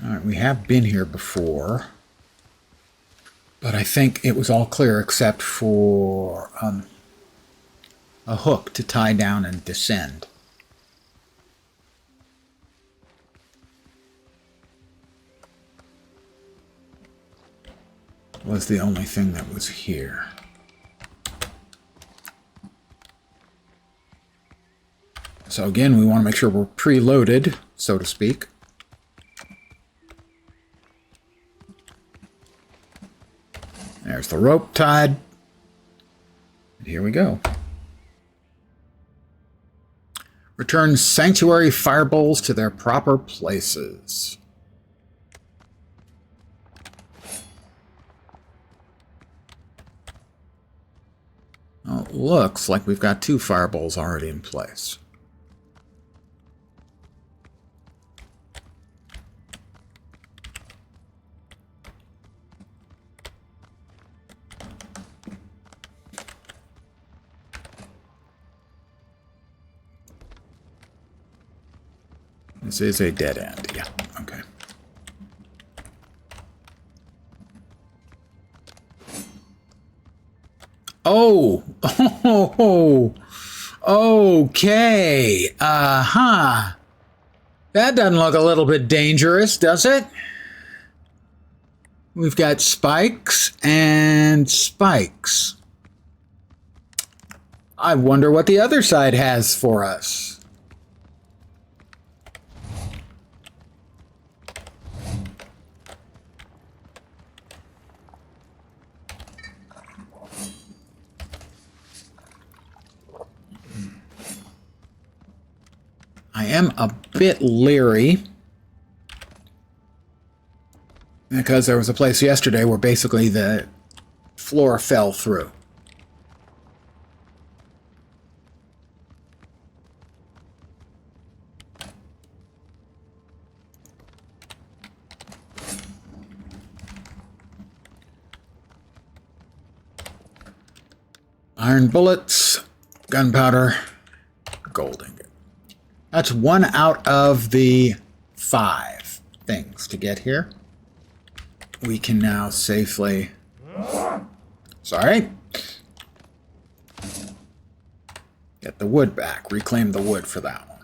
All right, we have been here before, but I think it was all clear except for a hook to tie down and descend. Was the only thing that was here. So again, we want to make sure we're preloaded, so to speak. There's the rope tied. And here we go. Return sanctuary fire bowls to their proper places. Well, it looks like we've got 2 fire bowls already in place. This is a dead end. Yeah, okay. Oh! Oh! Okay. Uh-huh. That doesn't look a little bit dangerous, does it? We've got spikes and spikes. I wonder what the other side has for us. I am a bit leery because there was a place yesterday where basically the floor fell through. Iron bullets, gunpowder, gold ingot. That's 1 out of the 5 things to get here. We can now safely... Sorry. Get the wood back. Reclaim the wood for that one.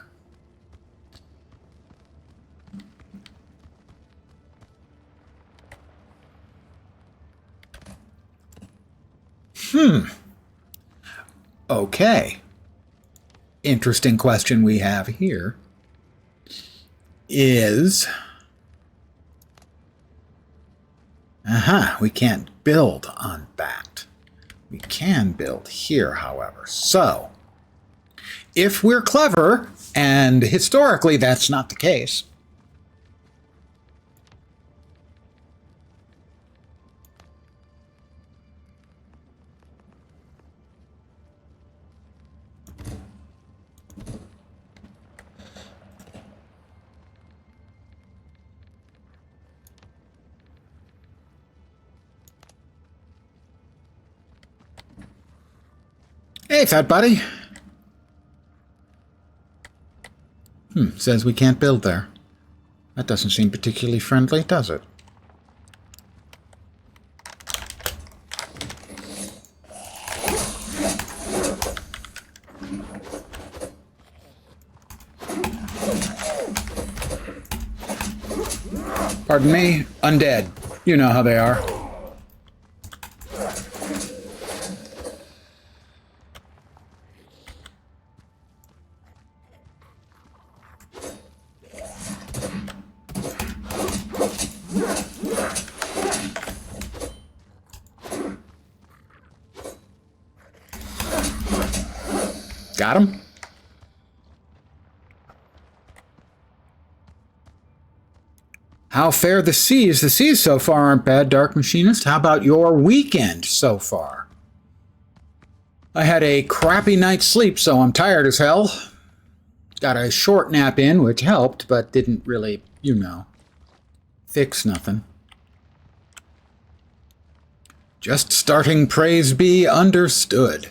Okay. Interesting question we have here is... we can't build on that. We can build here, however. So, if we're clever, and historically that's not the case, hey, fat buddy. Says we can't build there. That doesn't seem particularly friendly, does it? Pardon me? Undead. You know how they are. Got him? How fare the seas? The seas so far aren't bad, Dark Machinist. How about your weekend so far? I had a crappy night's sleep, so I'm tired as hell. Got a short nap in, which helped, but didn't really, you know, fix nothing. Just starting praise be understood.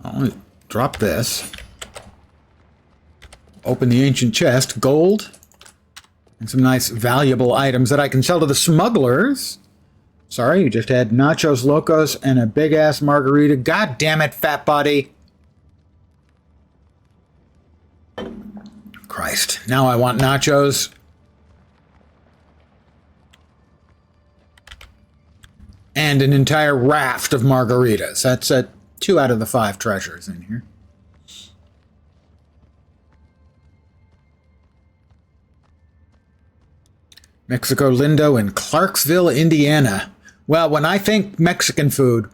I'll drop this. Open the ancient chest. Gold. And some nice valuable items that I can sell to the smugglers. Sorry, you just had nachos locos and a big-ass margarita. God damn it, fat body. Christ. Now I want nachos. And an entire raft of margaritas. That's 2 out of the 5 treasures in here. Mexico Lindo in Clarksville, Indiana. Well, when I think Mexican food,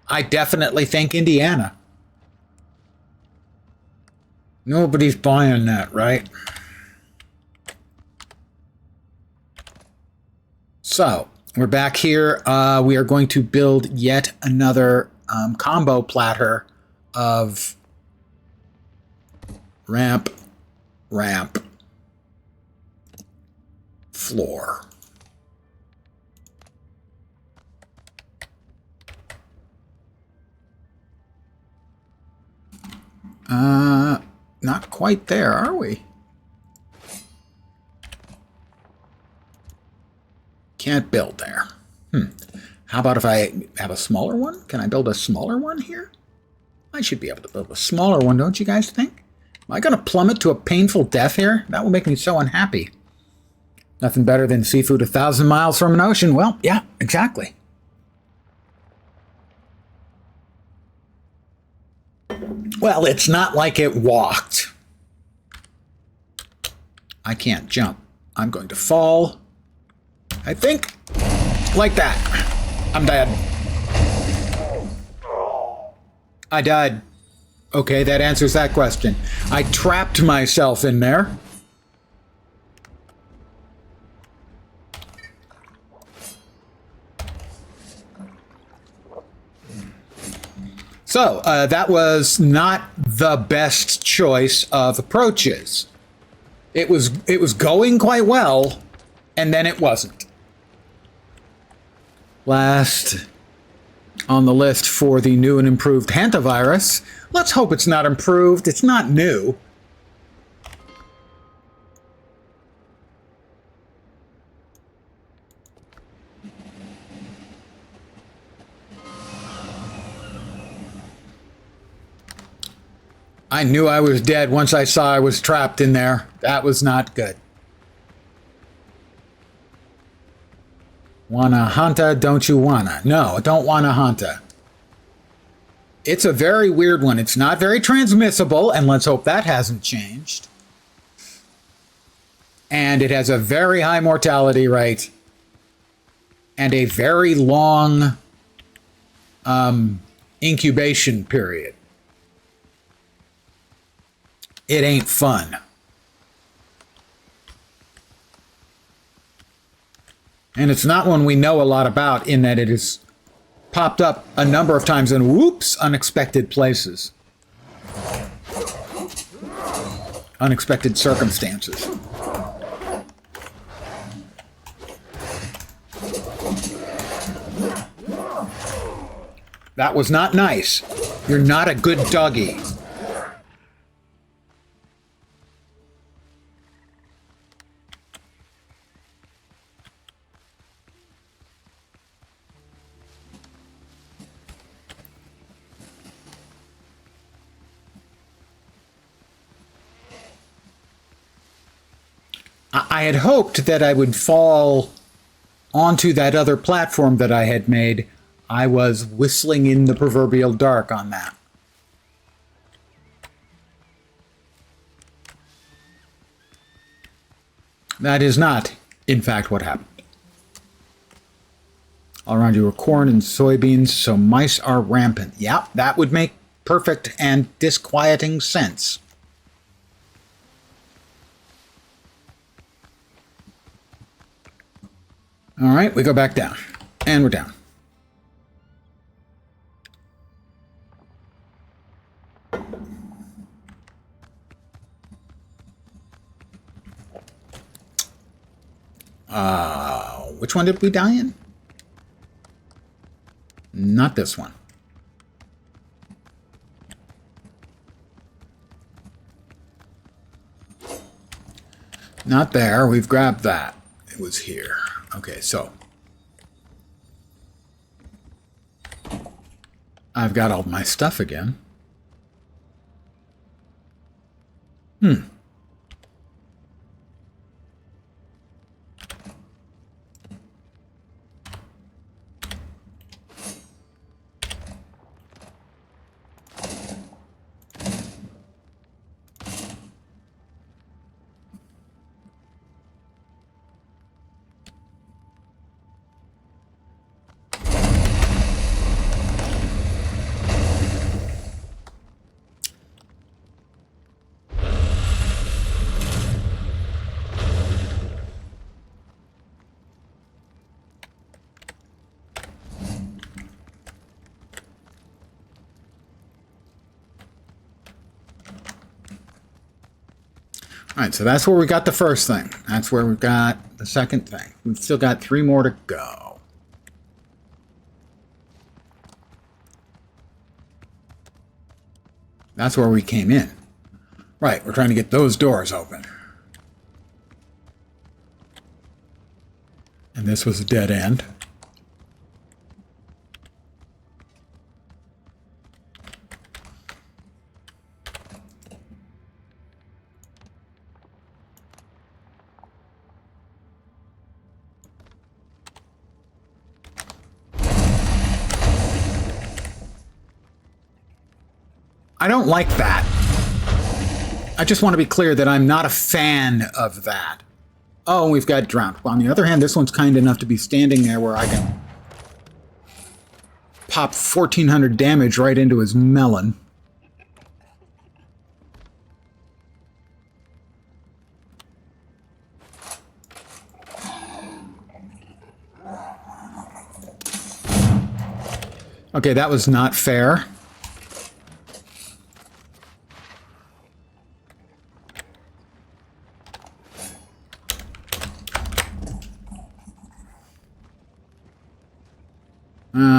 I definitely think Indiana. Nobody's buying that, right? So, we're back here. We are going to build yet another combo platter of ramp, floor. not quite there, are we? Can't build there. How about if I have a smaller one? Can I build a smaller one here? I should be able to build a smaller one, don't you guys think? Am I going to plummet to a painful death here? That will make me so unhappy. Nothing better than seafood 1,000 miles from an ocean. Well, yeah, exactly. Well, it's not like it walked. I can't jump. I'm going to fall. I think like that. I'm dead. I died. Okay, that answers that question. I trapped myself in there. So, that was not the best choice of approaches. It was going quite well, and then it wasn't. Last on the list for the new and improved hantavirus. Let's hope it's not improved. It's not new. I knew I was dead once I saw I was trapped in there. That was not good. Wanna hanta, don't you wanna? No, don't wanna hanta. It's a very weird one. It's not very transmissible, and let's hope that hasn't changed. And it has a very high mortality rate and a very long incubation period. It ain't fun. And it's not one we know a lot about in that it has popped up a number of times in, whoops, unexpected places. Unexpected circumstances. That was not nice. You're not a good doggy. I had hoped that I would fall onto that other platform that I had made. I was whistling in the proverbial dark on that. That is not, in fact, what happened. All around you are corn and soybeans, so mice are rampant. Yeah, that would make perfect and disquieting sense. All right, we go back down. And we're down. Which one did we die in? Not this one. Not there. We've grabbed that. It was here. Okay, so I've got all my stuff again. All right, so that's where we got the first thing. That's where we've got the second thing. We've still got 3 more to go. That's where we came in. Right, we're trying to get those doors open. And this was a dead end. I don't like that. I just want to be clear that I'm not a fan of that. Oh, we've got drowned. Well, on the other hand, this one's kind enough to be standing there where I can pop 1,400 damage right into his melon. Okay, that was not fair.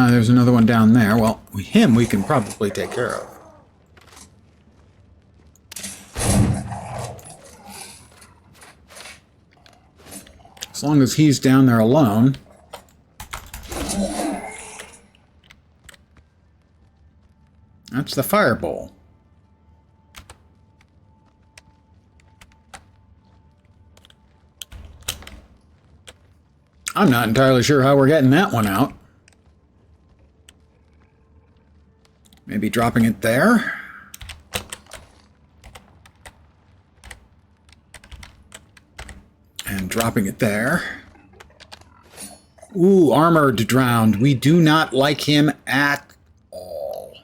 There's another one down there. Well, him we can probably take care of. As long as he's down there alone. That's the firebowl. I'm not entirely sure how we're getting that one out. Maybe dropping it there. And dropping it there. Ooh, armored drowned. We do not like him at all.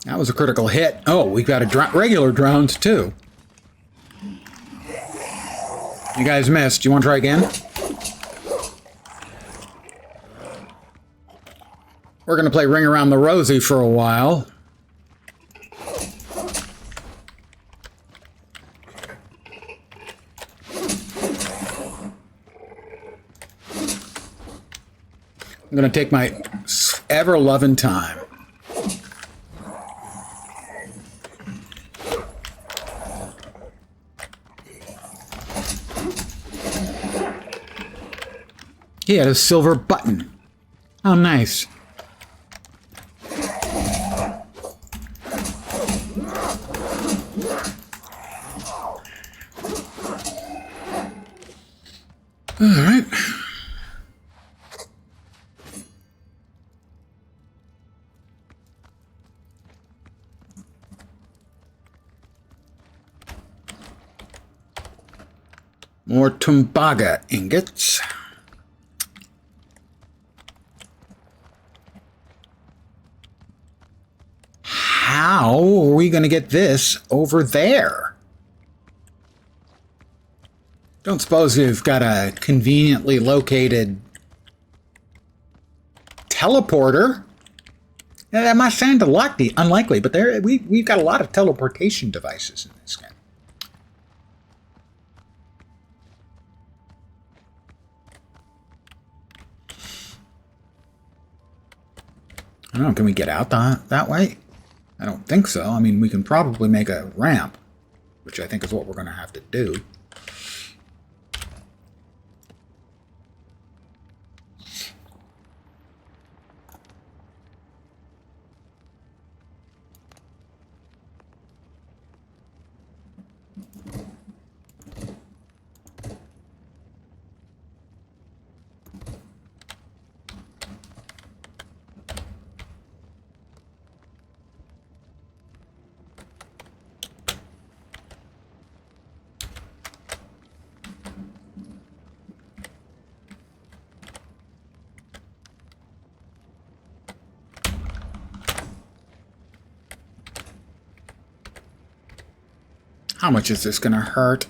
That was a critical hit. Oh, we've got a regular drowned too. You guys missed. You want to try again? We're going to play Ring Around the Rosie for a while. I'm going to take my ever-loving time. He had a silver button. Oh, nice. All right. More Tumbaga ingots. How are we going to get this over there? Don't suppose you've got a conveniently located teleporter? Now, that might sound unlikely, but we've got a lot of teleportation devices in this game. I don't know, can we get out that way? I don't think so. I mean, we can probably make a ramp, which I think is what we're going to have to do. How much is this going to hurt?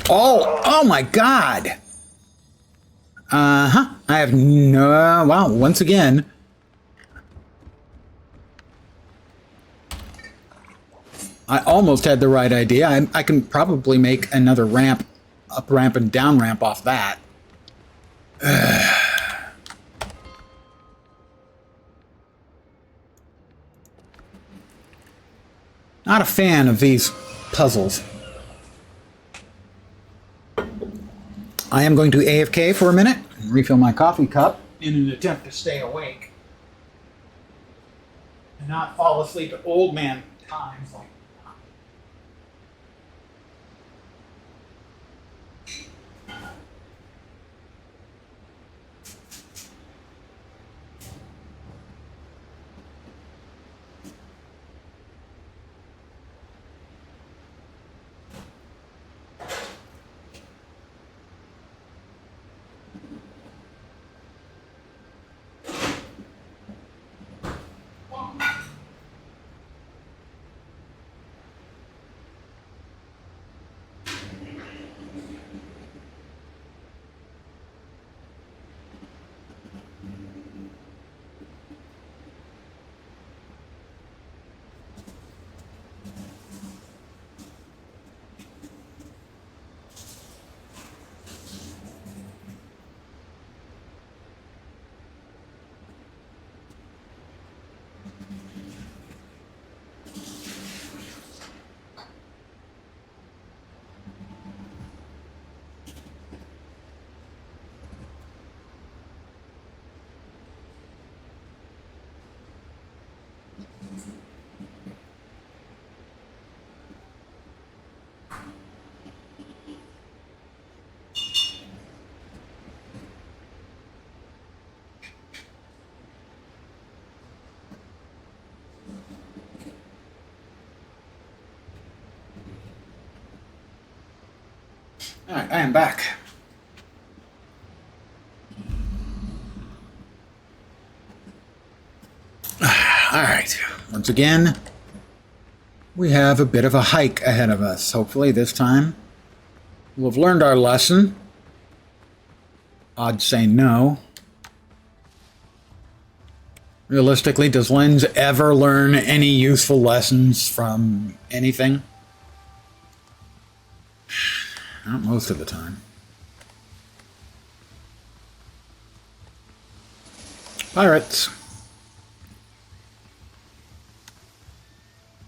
Oh my God. I have no, wow, once again. I almost had the right idea. I can probably make another ramp up ramp and down ramp off that. Not a fan of these puzzles. I am going to AFK for a minute and refill my coffee cup in an attempt to stay awake and not fall asleep at old man times like Alright, I am back. Alright, once again, we have a bit of a hike ahead of us. Hopefully this time we'll have learned our lesson. I'd say no. Realistically, does Lens ever learn any useful lessons from anything? Not most of the time. Pirates.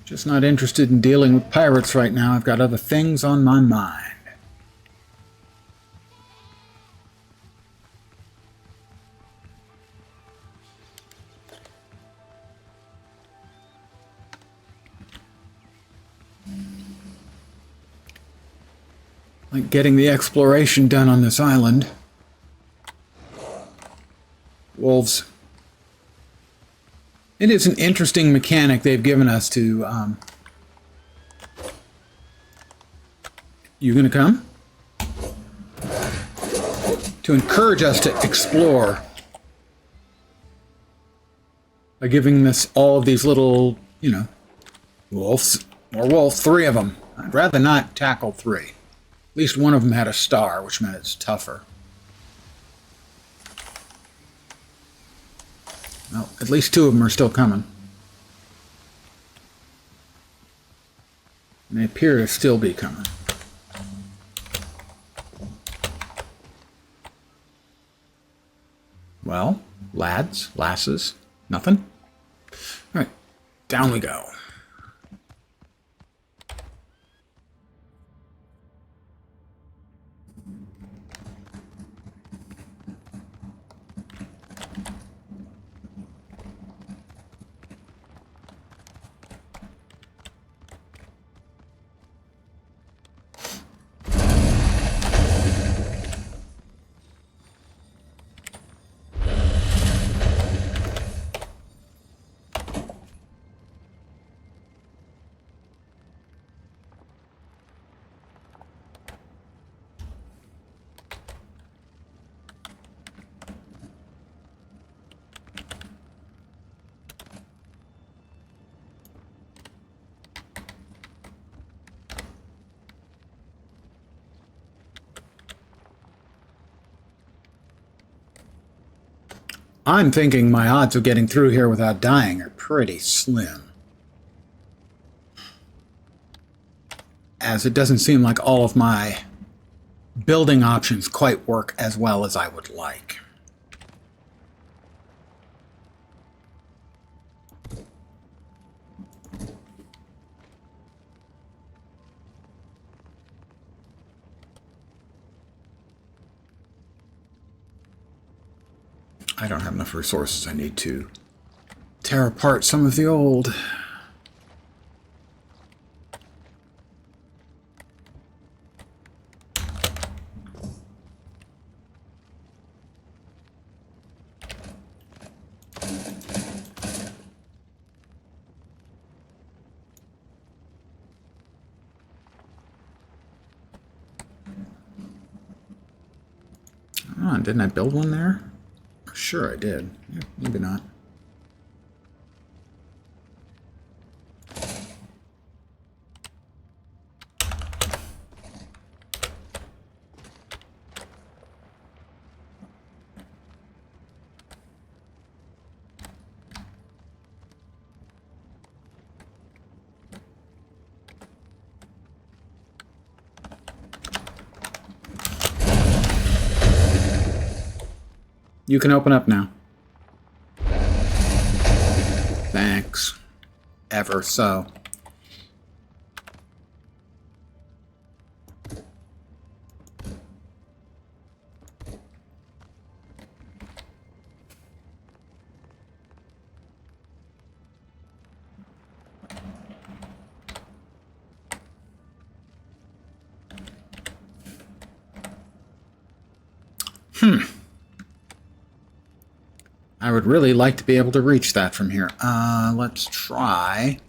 Just not interested in dealing with pirates right now. I've got other things on my mind. Like getting the exploration done on this island. Wolves. It is an interesting mechanic they've given us to, You gonna come? To encourage us to explore. By giving us all of these little, you know, wolves. More wolves, 3 of them. I'd rather not tackle 3. At least one of them had a star, which meant it's tougher. Well, at least 2 of them are still coming. And they appear to still be coming. Well, lads, lasses, nothing? All right, down we go. I'm thinking my odds of getting through here without dying are pretty slim. As it doesn't seem like all of my building options quite work as well as I would like. I don't have enough resources. I need to tear apart some of the old. Oh, didn't I build one there? Sure I did. Yeah, maybe not. You can open up now. Thanks. Ever so. I would really like to be able to reach that from here. Let's try.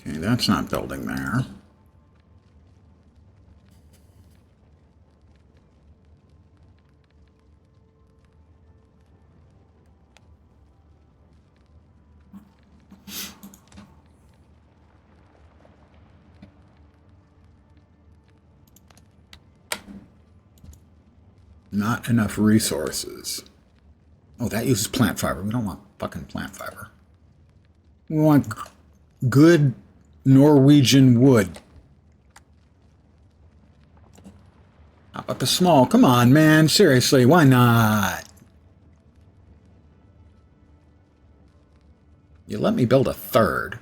Okay, that's not building there. Not enough resources. Oh, that uses plant fiber. We don't want fucking plant fiber. We want good Norwegian wood. How about the small? Come on, man. Seriously, why not? You let me build a third.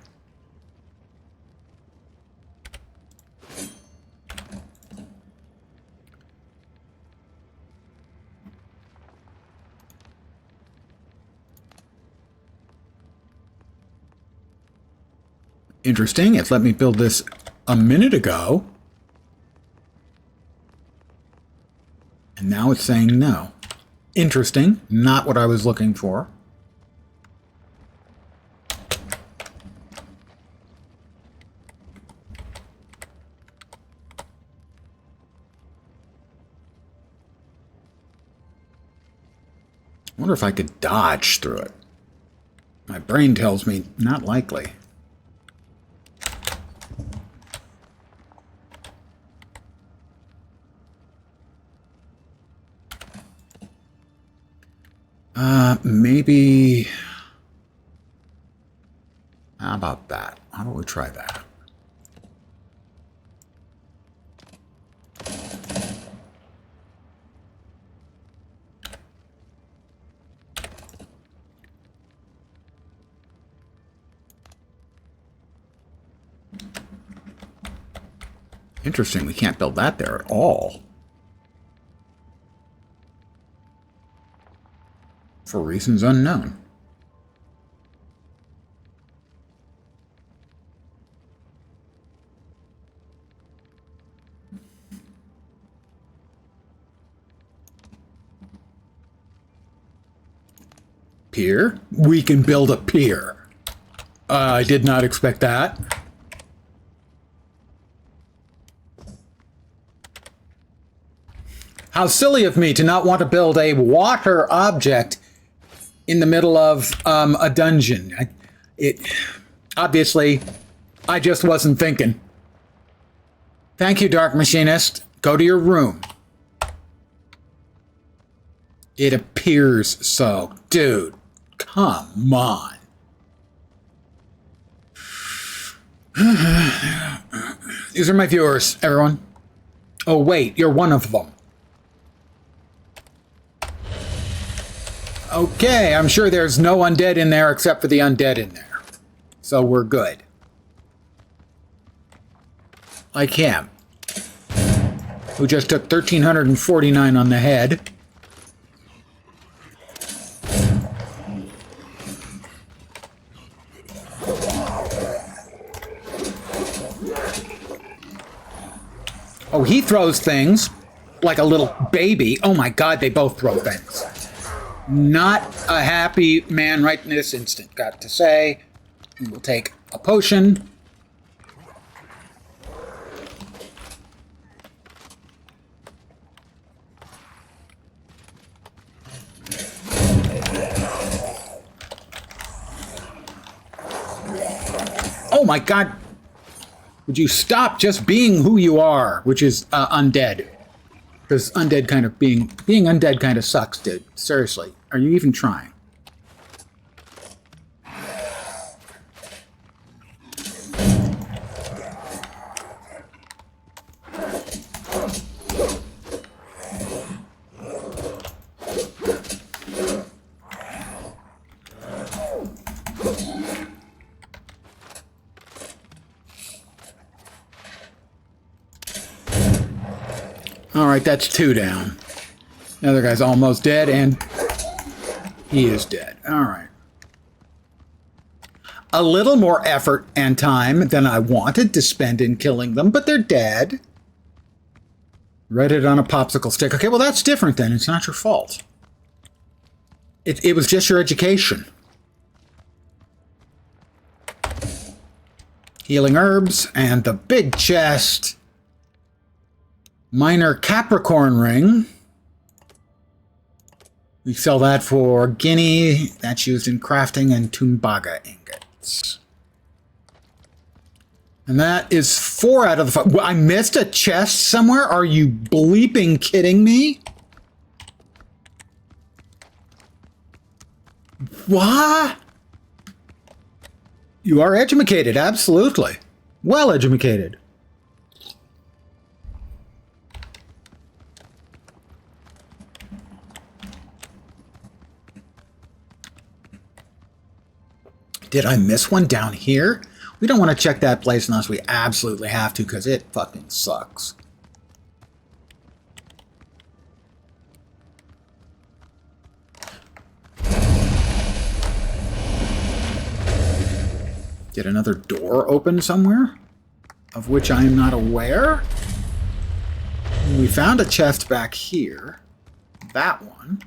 Interesting. It let me build this a minute ago. And now it's saying no. Interesting. Not what I was looking for. I wonder if I could dodge through it. My brain tells me not likely. Maybe... How about that? How about we try that? Interesting, we can't build that there at all. For reasons unknown. Pier? We can build a pier. I did not expect that. How silly of me to not want to build a water object in the middle of a dungeon. Obviously, I just wasn't thinking. Thank you, Dark Machinist. Go to your room. It appears so. Dude, come on. These are my viewers, everyone. Oh, wait, you're one of them. Okay, I'm sure there's no undead in there except for the undead in there. So we're good. Like him, who just took 1,349 on the head. Oh, he throws things like a little baby. Oh my God, they both throw things. Not a happy man right in this instant, got to say. We'll take a potion. Oh my God. Would you stop just being who you are, which is undead? Because undead kind of being undead kind of sucks, dude. Seriously, are you even trying? All right, that's 2 down. The other guy's almost dead, and he is dead. All right. A little more effort and time than I wanted to spend in killing them, but they're dead. Read it on a popsicle stick. Okay, well, that's different then. It's not your fault. It was just your education. Healing herbs and the big chest. Minor Capricorn ring. We sell that for guinea. That's used in crafting and tumbaga ingots. And that is 4 out of the 5. I missed a chest somewhere? Are you bleeping kidding me? What? You are educated, absolutely. Well educated. Did I miss one down here? We don't want to check that place unless we absolutely have to, because it fucking sucks. Did another door open somewhere? Of which I am not aware? We found a chest back here. That one.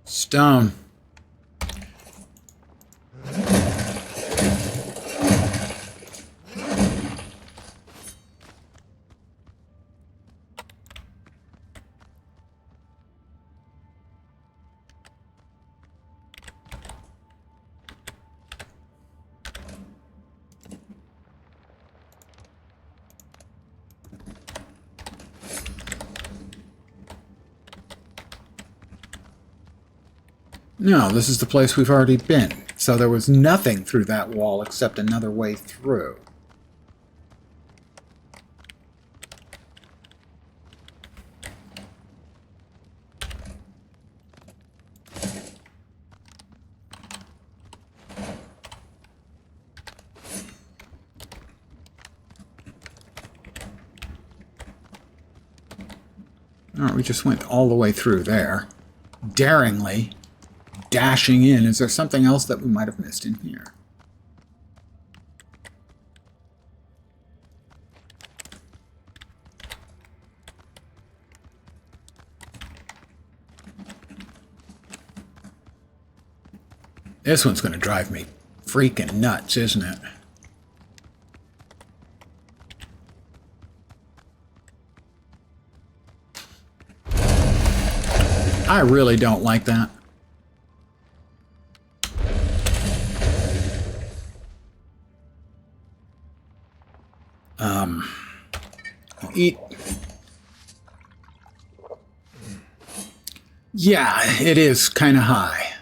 Stone. No, this is the place we've already been. So there was nothing through that wall except another way through. All right, we just went all the way through there. Daringly. Dashing in. Is there something else that we might have missed in here? This one's going to drive me freaking nuts, isn't it? I really don't like that. Eat. Yeah, it is kind of high.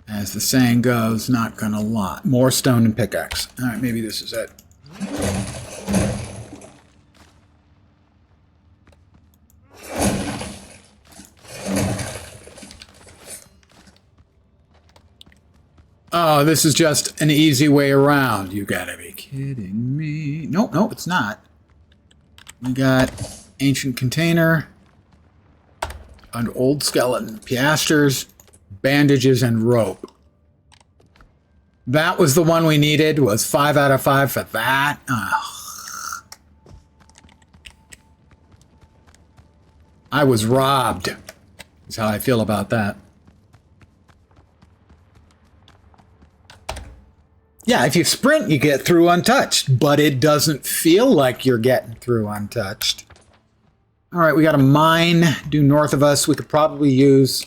As the saying goes, not gonna lie. More stone and pickaxe. All right, maybe this is it. Oh, this is just an easy way around. You gotta be kidding me. Nope, nope, it's not. We got ancient container, an old skeleton, piasters, bandages, and rope. That was the one we needed. Was 5 out of 5 for that. Ugh. I was robbed. Is how I feel about that. Yeah, if you sprint, you get through untouched, but it doesn't feel like you're getting through untouched. All right, we got a mine due north of us. We could probably use...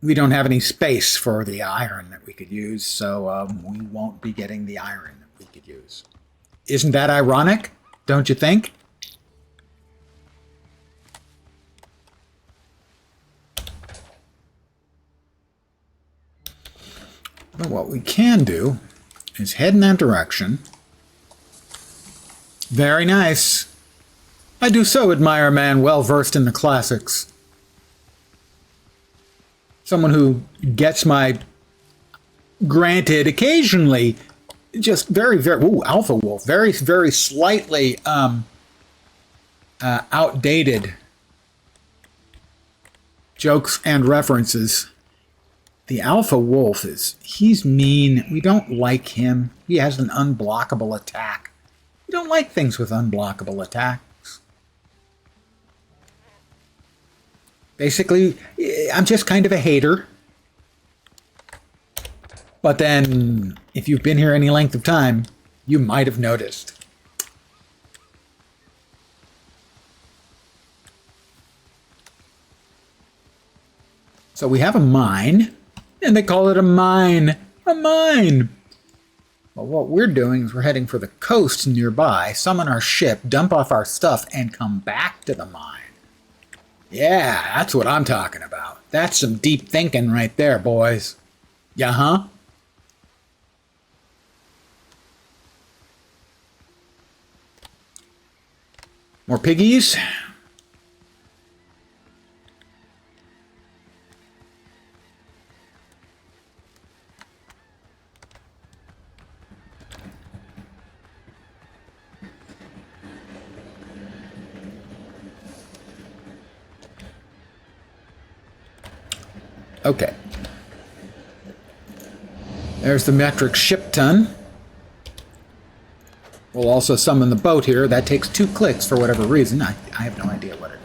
We don't have any space for the iron that we could use, so we won't be getting the iron that we could use. Isn't that ironic? Don't you think? But what we can do is head in that direction. Very nice. I do so admire a man well versed in the classics. Someone who gets my, granted, occasionally, just very, ooh, Alpha Wolf, very, very slightly outdated jokes and references. The Alpha Wolf he's mean. We don't like him. He has an unblockable attack. We don't like things with unblockable attacks. Basically, I'm just kind of a hater. But then, if you've been here any length of time, you might have noticed. So we have a mine. And they call it a mine. A mine! Well, what we're doing is we're heading for the coast nearby, summon our ship, dump off our stuff, and come back to the mine. Yeah, that's what I'm talking about. That's some deep thinking right there, boys. Yeah, huh? More piggies? Okay. There's the metric ship ton. We'll also summon the boat here. That takes 2 clicks for whatever reason. I have no idea what it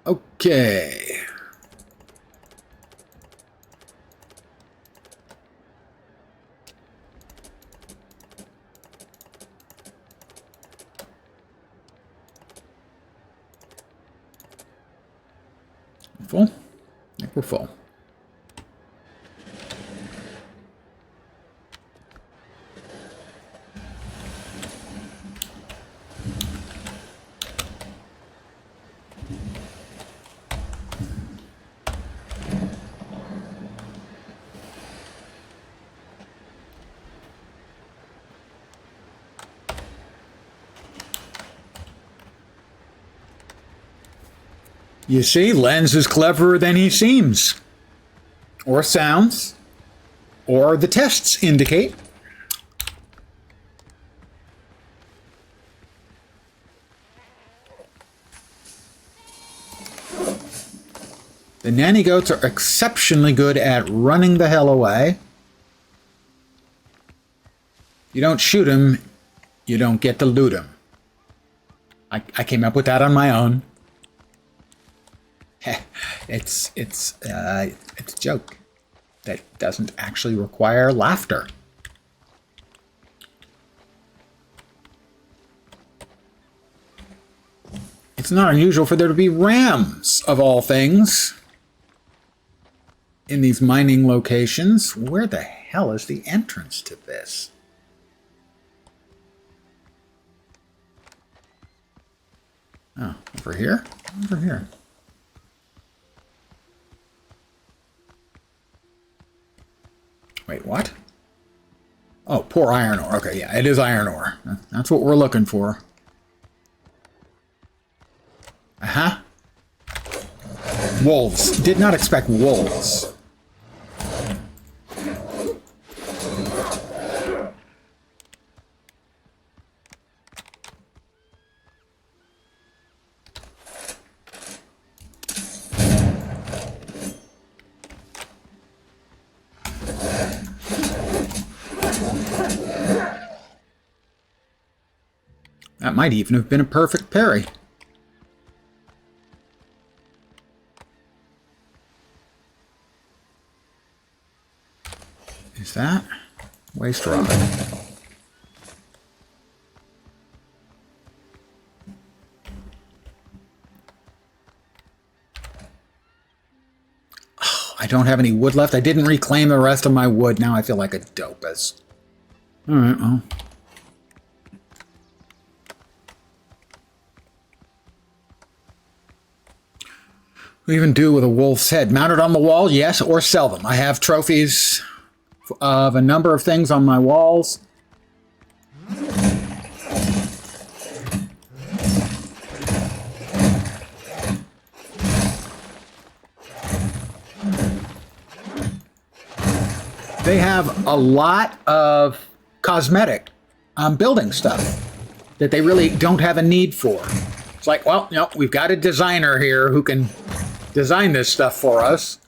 is. Okay. Full? I think we're full. You see, Lens is cleverer than he seems. Or sounds. Or the tests indicate. The nanny goats are exceptionally good at running the hell away. You don't shoot them, you don't get to loot them. I came up with that on my own. It's a joke that doesn't actually require laughter. It's not unusual for there to be rams, of all things, in these mining locations. Where the hell is the entrance to this? Oh, over here? Over here. Wait, what? Oh, poor iron ore. Okay, yeah, it is iron ore. That's what we're looking for. Uh-huh. Wolves. Did not expect wolves. That might even have been a perfect parry. Is that waste rock? Oh, I don't have any wood left. I didn't reclaim the rest of my wood. Now I feel like a dopus. All right, well. We even do with a wolf's head. Mounted on the wall, yes, or sell them. I have trophies of a number of things on my walls. They have a lot of cosmetic building stuff that they really don't have a need for. It's like, well, no, we've got a designer here who can design this stuff for us.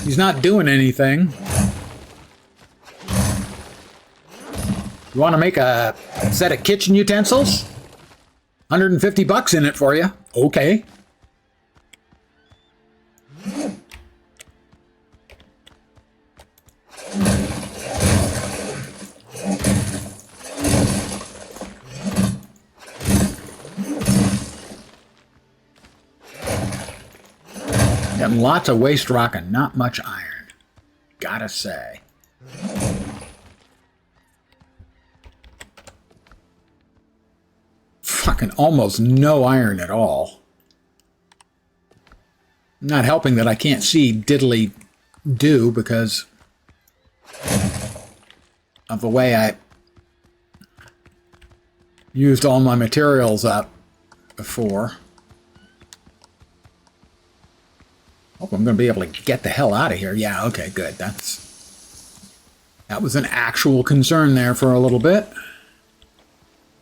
He's not doing anything. You want to make a set of kitchen utensils? $150 in it for you. Okay. Got lots of waste rock and not much iron. Gotta say. Fucking almost no iron at all. Not helping that I can't see diddly do because of the way I used all my materials up before. Hope I'm going to be able to get the hell out of here. Yeah, okay, good. That was an actual concern there for a little bit.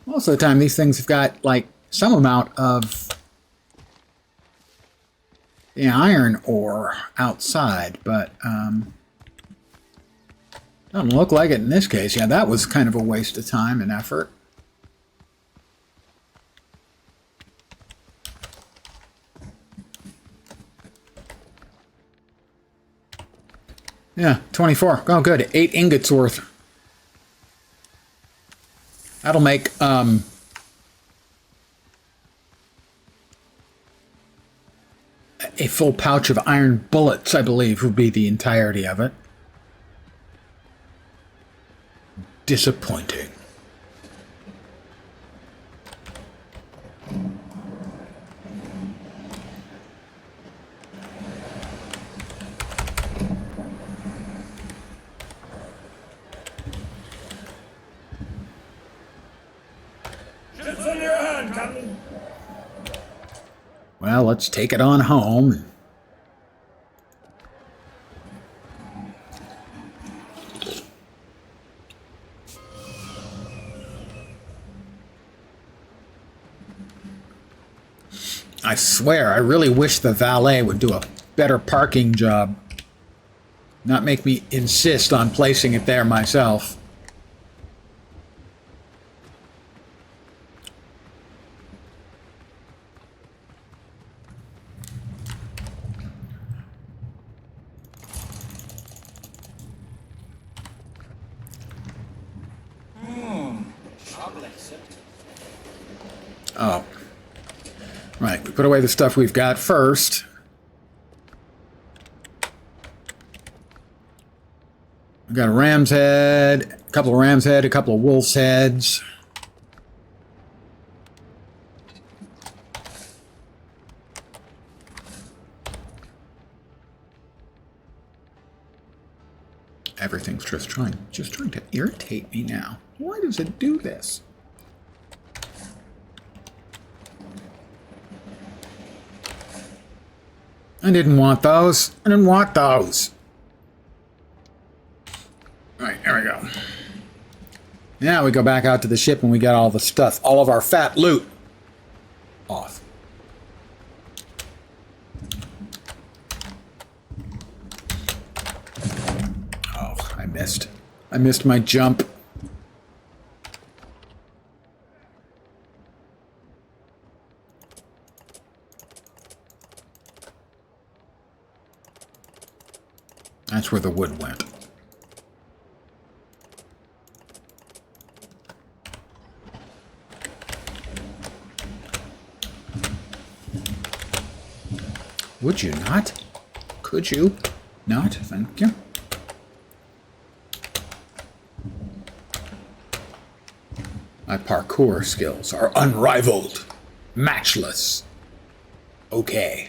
Most of the time, these things have got, like, some amount of iron ore outside, but doesn't look like it in this case. Yeah, that was kind of a waste of time and effort. Yeah, 24. Oh, good. 8 ingots worth. That'll make a full pouch of iron bullets, I believe, would be the entirety of it. Disappointing. Well, let's take it on home. I swear, I really wish the valet would do a better parking job. Not make me insist on placing it there myself. Oh. Right, we put away the stuff we've got first. We've got a ram's head, a couple of ram's head, a couple of wolf's heads. Everything's just trying to irritate me now. Why does it do this? I didn't want those. I didn't want those. All right, there we go. Now we go back out to the ship and we got all the stuff, all of our fat loot off. Oh, I missed. I missed my jump. That's where the wood went. Would you not? Could you not? Thank you. My parkour skills are unrivaled, matchless. Okay.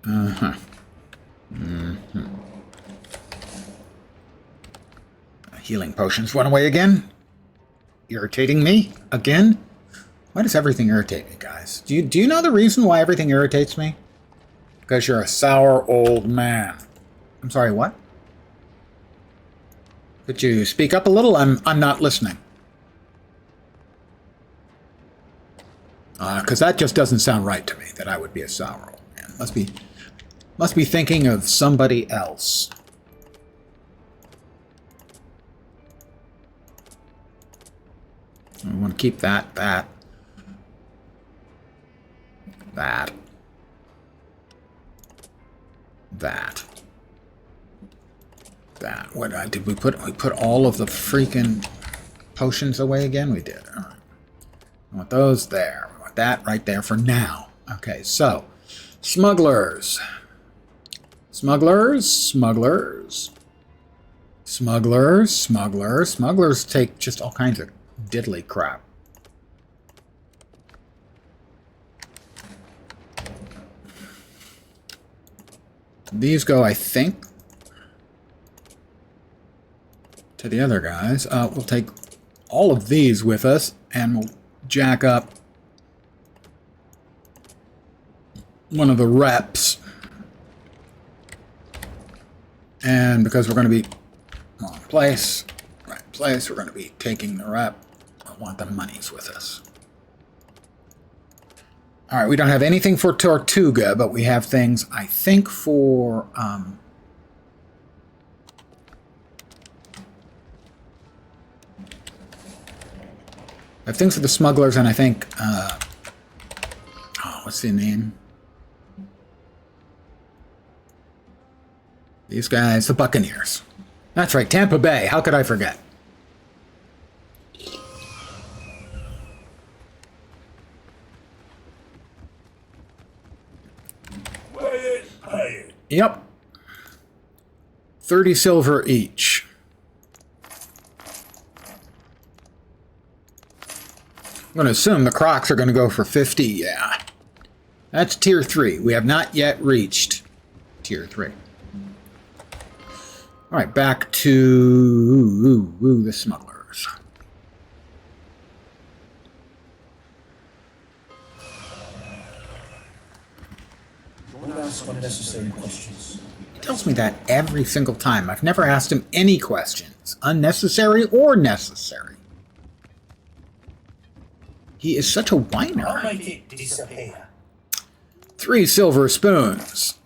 Uh-huh. Mm-hmm. Healing potions went away again. Irritating me again. Why does everything irritate me, guys? Do you know the reason why everything irritates me? Because you're a sour old man. I'm sorry, what? Could you speak up a little? I'm not listening. Because that just doesn't sound right to me, that I would be a sour old man. Must be thinking of somebody else. I want to keep that. What did we put? We put all of the freaking potions away again? We did. All right. I want those there. I want that right there for now. Okay, so smugglers. Smugglers take just all kinds of diddly crap. These go, I think, to the other guys. We'll take all of these with us, and we'll jack up one of the reps. And because we're going to be wrong place, right place, we're going to be taking the rep. I want the monies with us. All right, we don't have anything for Tortuga, but we have things, I think, for... I have things for the smugglers, and I think... what's the name? These guys, the Buccaneers. That's right, Tampa Bay. How could I forget? Yep. 30 silver each. I'm going to assume the Crocs are going to go for 50. Yeah. That's tier 3. We have not yet reached tier 3. All right, back to the smugglers. Don't ask unnecessary questions. He tells me that every single time. I've never asked him any questions, unnecessary or necessary. He is such a whiner. I'll make it disappear. 3 silver spoons.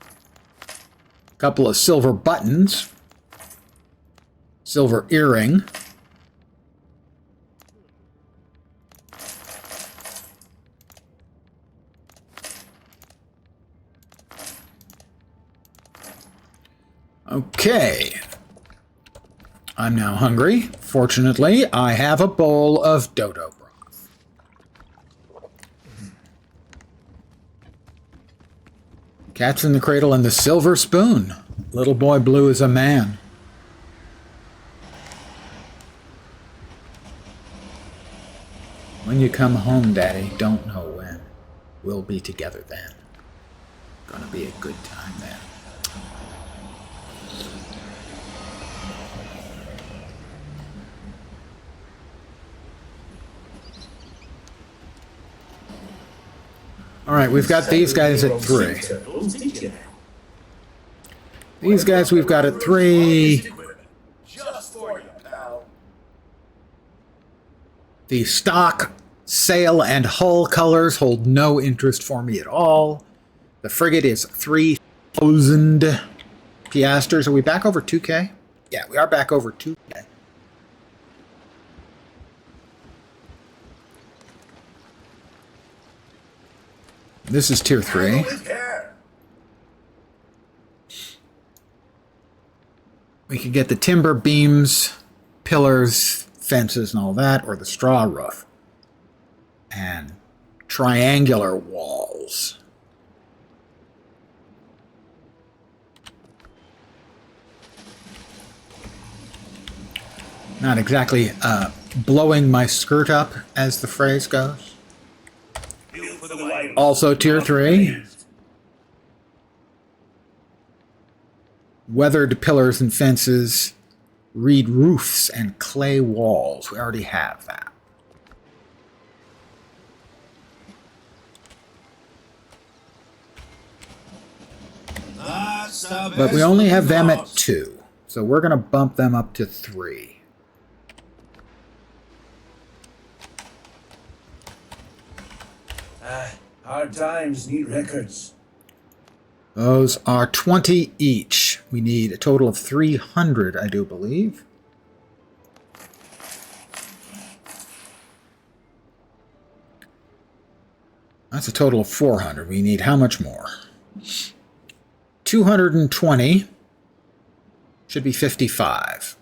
A couple of silver buttons. Silver earring. Okay. I'm now hungry. Fortunately, I have a bowl of dodo broth. Cat's in the Cradle and the Silver Spoon. Little Boy Blue is a man. When you come home, Daddy, don't know when. We'll be together then. Gonna be a good time then. Alright, we've got these guys at 3. These guys we've got at 3. Just for you, pal. The stock, sail, and hull colors hold no interest for me at all. The frigate is 3,000 piastres. Are we back over 2K? Yeah, we are back over 2K. This is tier 3. We could get the timber beams, pillars, fences, and all that, or the straw roof. And triangular walls. Not exactly blowing my skirt up, as the phrase goes. Also tier 3. Weathered pillars and fences, reed roofs, and clay walls. We already have that. But we only have them at 2. So we're going to bump them up to 3. Hard times need records. Those are 20 each. We need a total of 300, I do believe. That's a total of 400. We need how much more? 220 should be 55.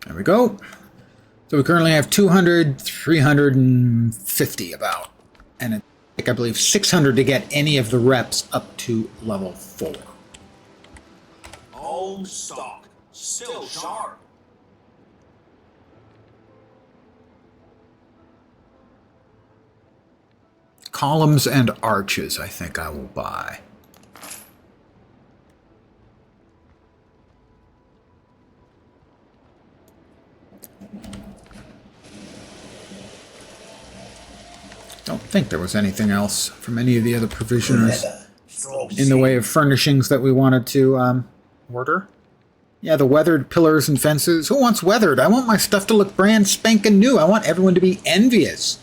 There we go. So we currently have 200, 350 about. And it take, I believe, 600 to get any of the reps up to level 4. Old stock, still sharp. Columns and arches, I think I will buy. Don't think there was anything else from any of the other provisioners in the way of furnishings that we wanted to order. Yeah, the weathered pillars and fences. Who wants weathered? I want my stuff to look brand spanking new. I want everyone to be envious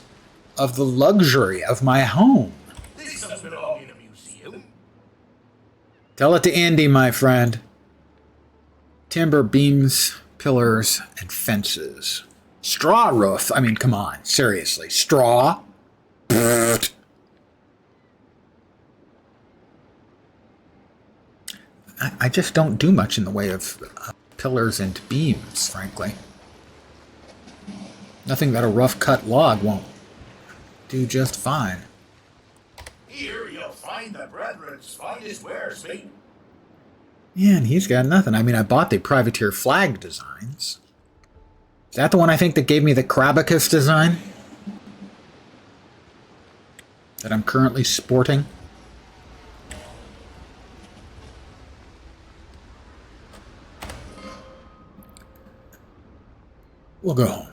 of the luxury of my home. This doesn't belong in a museum. Tell it to Andy, my friend. Timber, beams, pillars, and fences. Straw roof. I mean, come on. Seriously. Straw? I just don't do much in the way of pillars and beams, frankly. Nothing that a rough cut log won't do just fine. Here you'll find the brethren's finest wares, mate. Yeah, and he's got nothing. I mean, I bought the privateer flag designs. Is that the one I think that gave me the Crabacus design? That I'm currently sporting? We'll go home.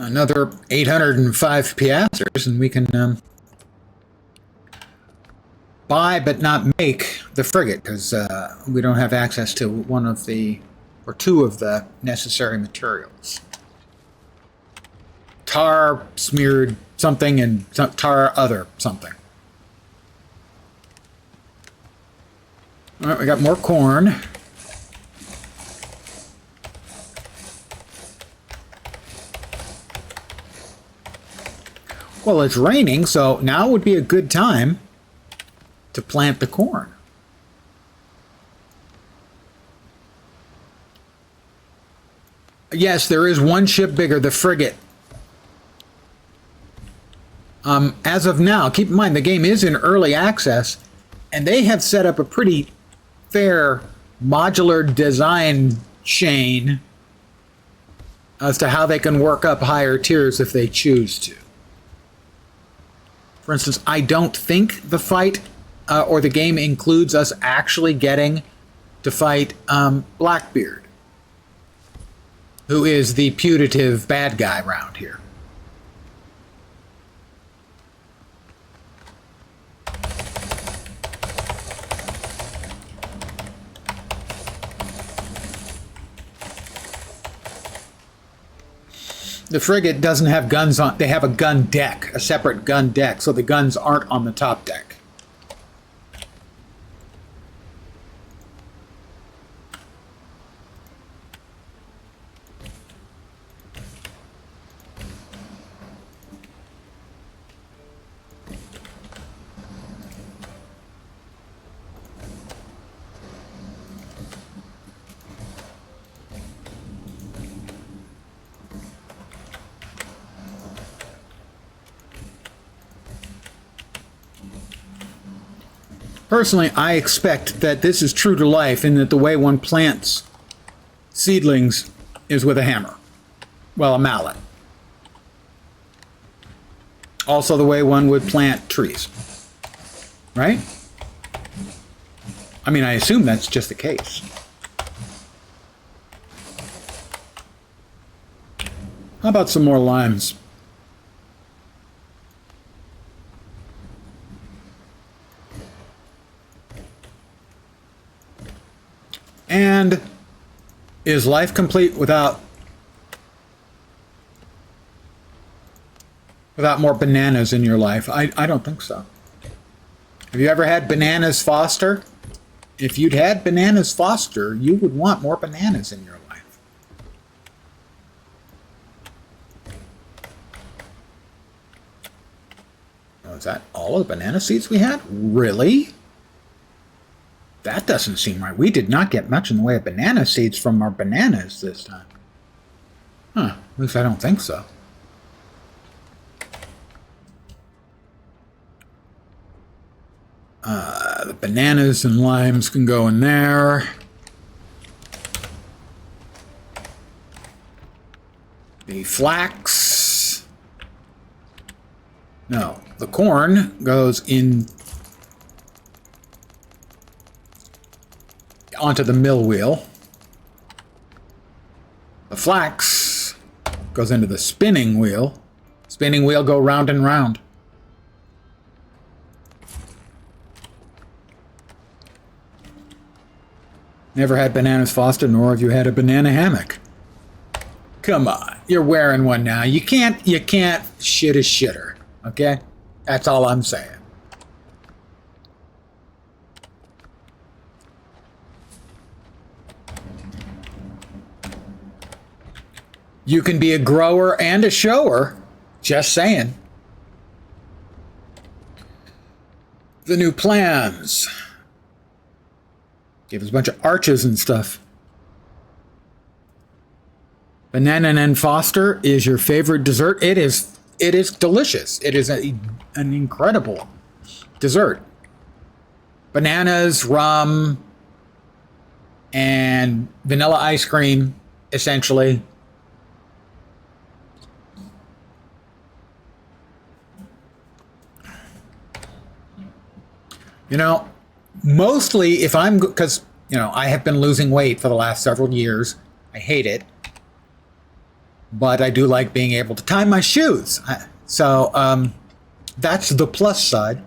Another 805 piastres, and we can buy but not make the frigate, because we don't have access to one of the, or two of the necessary materials. Tar smeared something and tar other something. All right, we got more corn. Well, it's raining, so now would be a good time to plant the corn. Yes, there is one ship bigger, the frigate. As of now, keep in mind the game is in early access, and they have set up a pretty fair modular design chain as to how they can work up higher tiers if they choose to. For instance, I don't think the fight or the game includes us actually getting to fight Blackbeard, who is the putative bad guy around here. The frigate doesn't have guns on, they have a gun deck, a separate gun deck, so the guns aren't on the top deck. Personally, I expect that this is true to life in that the way one plants seedlings is with a hammer. Well, a mallet. Also the way one would plant trees. Right? I mean, I assume that's just the case. How about some more limes? And is life complete without more bananas in your life? I don't think so. Have you ever had bananas Foster? If you'd had bananas Foster, you would want more bananas in your life. Oh, is that all of the banana seeds we had? Really? That doesn't seem right. We did not get much in the way of banana seeds from our bananas this time. Huh, at least I don't think so. The bananas and limes can go in there. The flax. No, the corn goes in onto the mill wheel. The flax goes into the spinning wheel. Spinning wheel go round and round. Never had bananas Foster, nor have you had a banana hammock. Come on, you're wearing one now. You can't shit a shitter, okay? That's all I'm saying. You can be a grower and a shower. Just saying. The new plans. Give us a bunch of arches and stuff. Banana and Foster is your favorite dessert. It is delicious. It is an incredible dessert. Bananas, rum, and vanilla ice cream, essentially. You know, mostly if I'm, because, you know, I have been losing weight for the last several years. I hate it. but I do like being able to tie my shoes. So that's the plus side.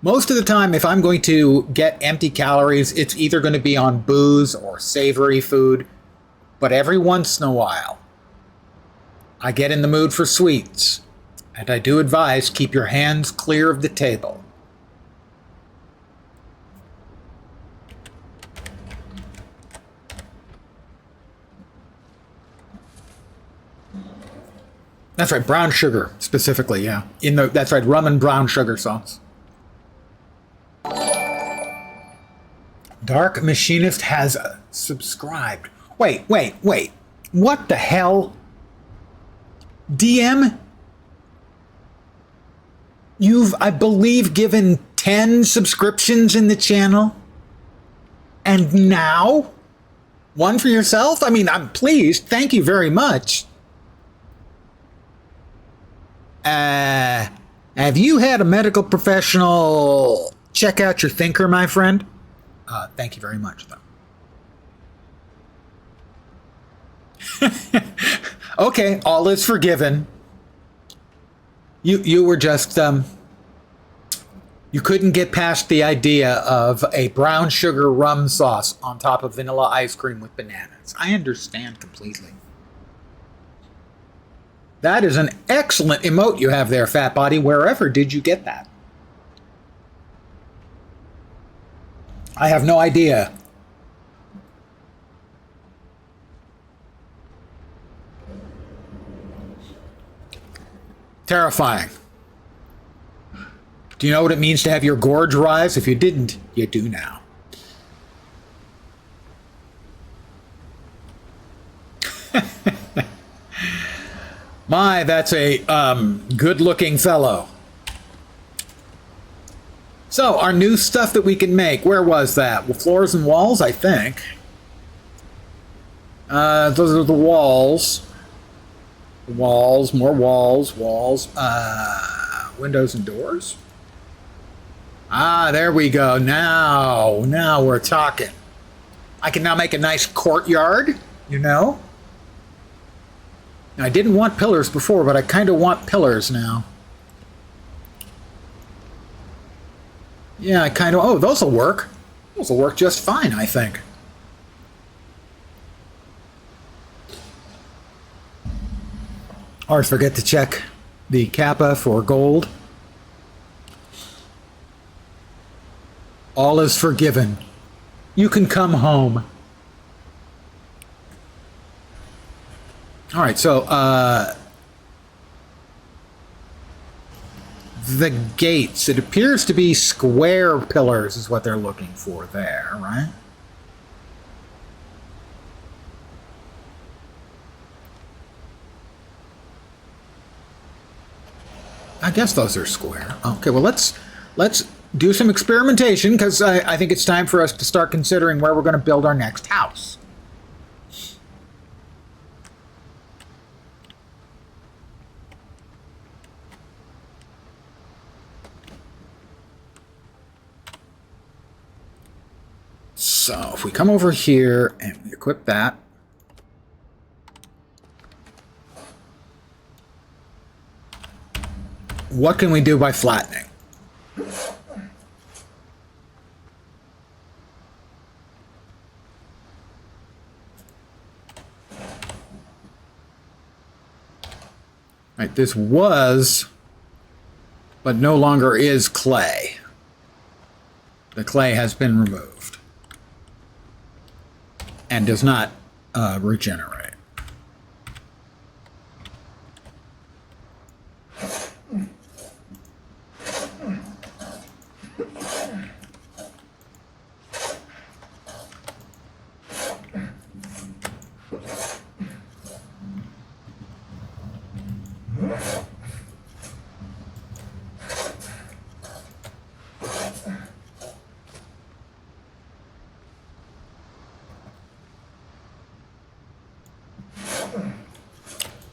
Most of the time, if I'm going to get empty calories, it's either going to be on booze or savory food. But every once in a while, I get in the mood for sweets. And I do advise, keep your hands clear of the table. That's right, brown sugar specifically, yeah. That's right, rum and brown sugar sauce. Dark Machinist has subscribed. Wait. What the hell? DM? You've, I believe, given 10 subscriptions in the channel? And now? One for yourself? I mean, I'm pleased. Thank you very much. Have you had a medical professional check out your thinker, my friend? Thank you very much, though. Okay, all is forgiven. You were just, you couldn't get past the idea of a brown sugar rum sauce on top of vanilla ice cream with bananas. I understand completely. That is an excellent emote you have there, Fat Body. Wherever did you get that? I have no idea. Terrifying. Do you know what it means to have your gorge rise? If you didn't, you do now. My, that's a good-looking fellow. So, our new stuff that we can make, where was that? Well, floors and walls, I think. Those are the walls. Walls, more walls, walls. Windows and doors. Ah, there we go. Now we're talking. I can now make a nice courtyard, you know? I didn't want pillars before, but I kind of want pillars now. Yeah, I kind of... Oh, those will work. Those will work just fine, I think. Always forget to check the kappa for gold. All is forgiven. You can come home. All right, so the gates, it appears to be square pillars is what they're looking for there, right? I guess those are square. Okay, well, let's do some experimentation, because I think it's time for us to start considering where we're going to build our next house. So if we come over here and we equip that, what can we do by flattening? Right, this was, but no longer is clay. The clay has been removed and does not regenerate.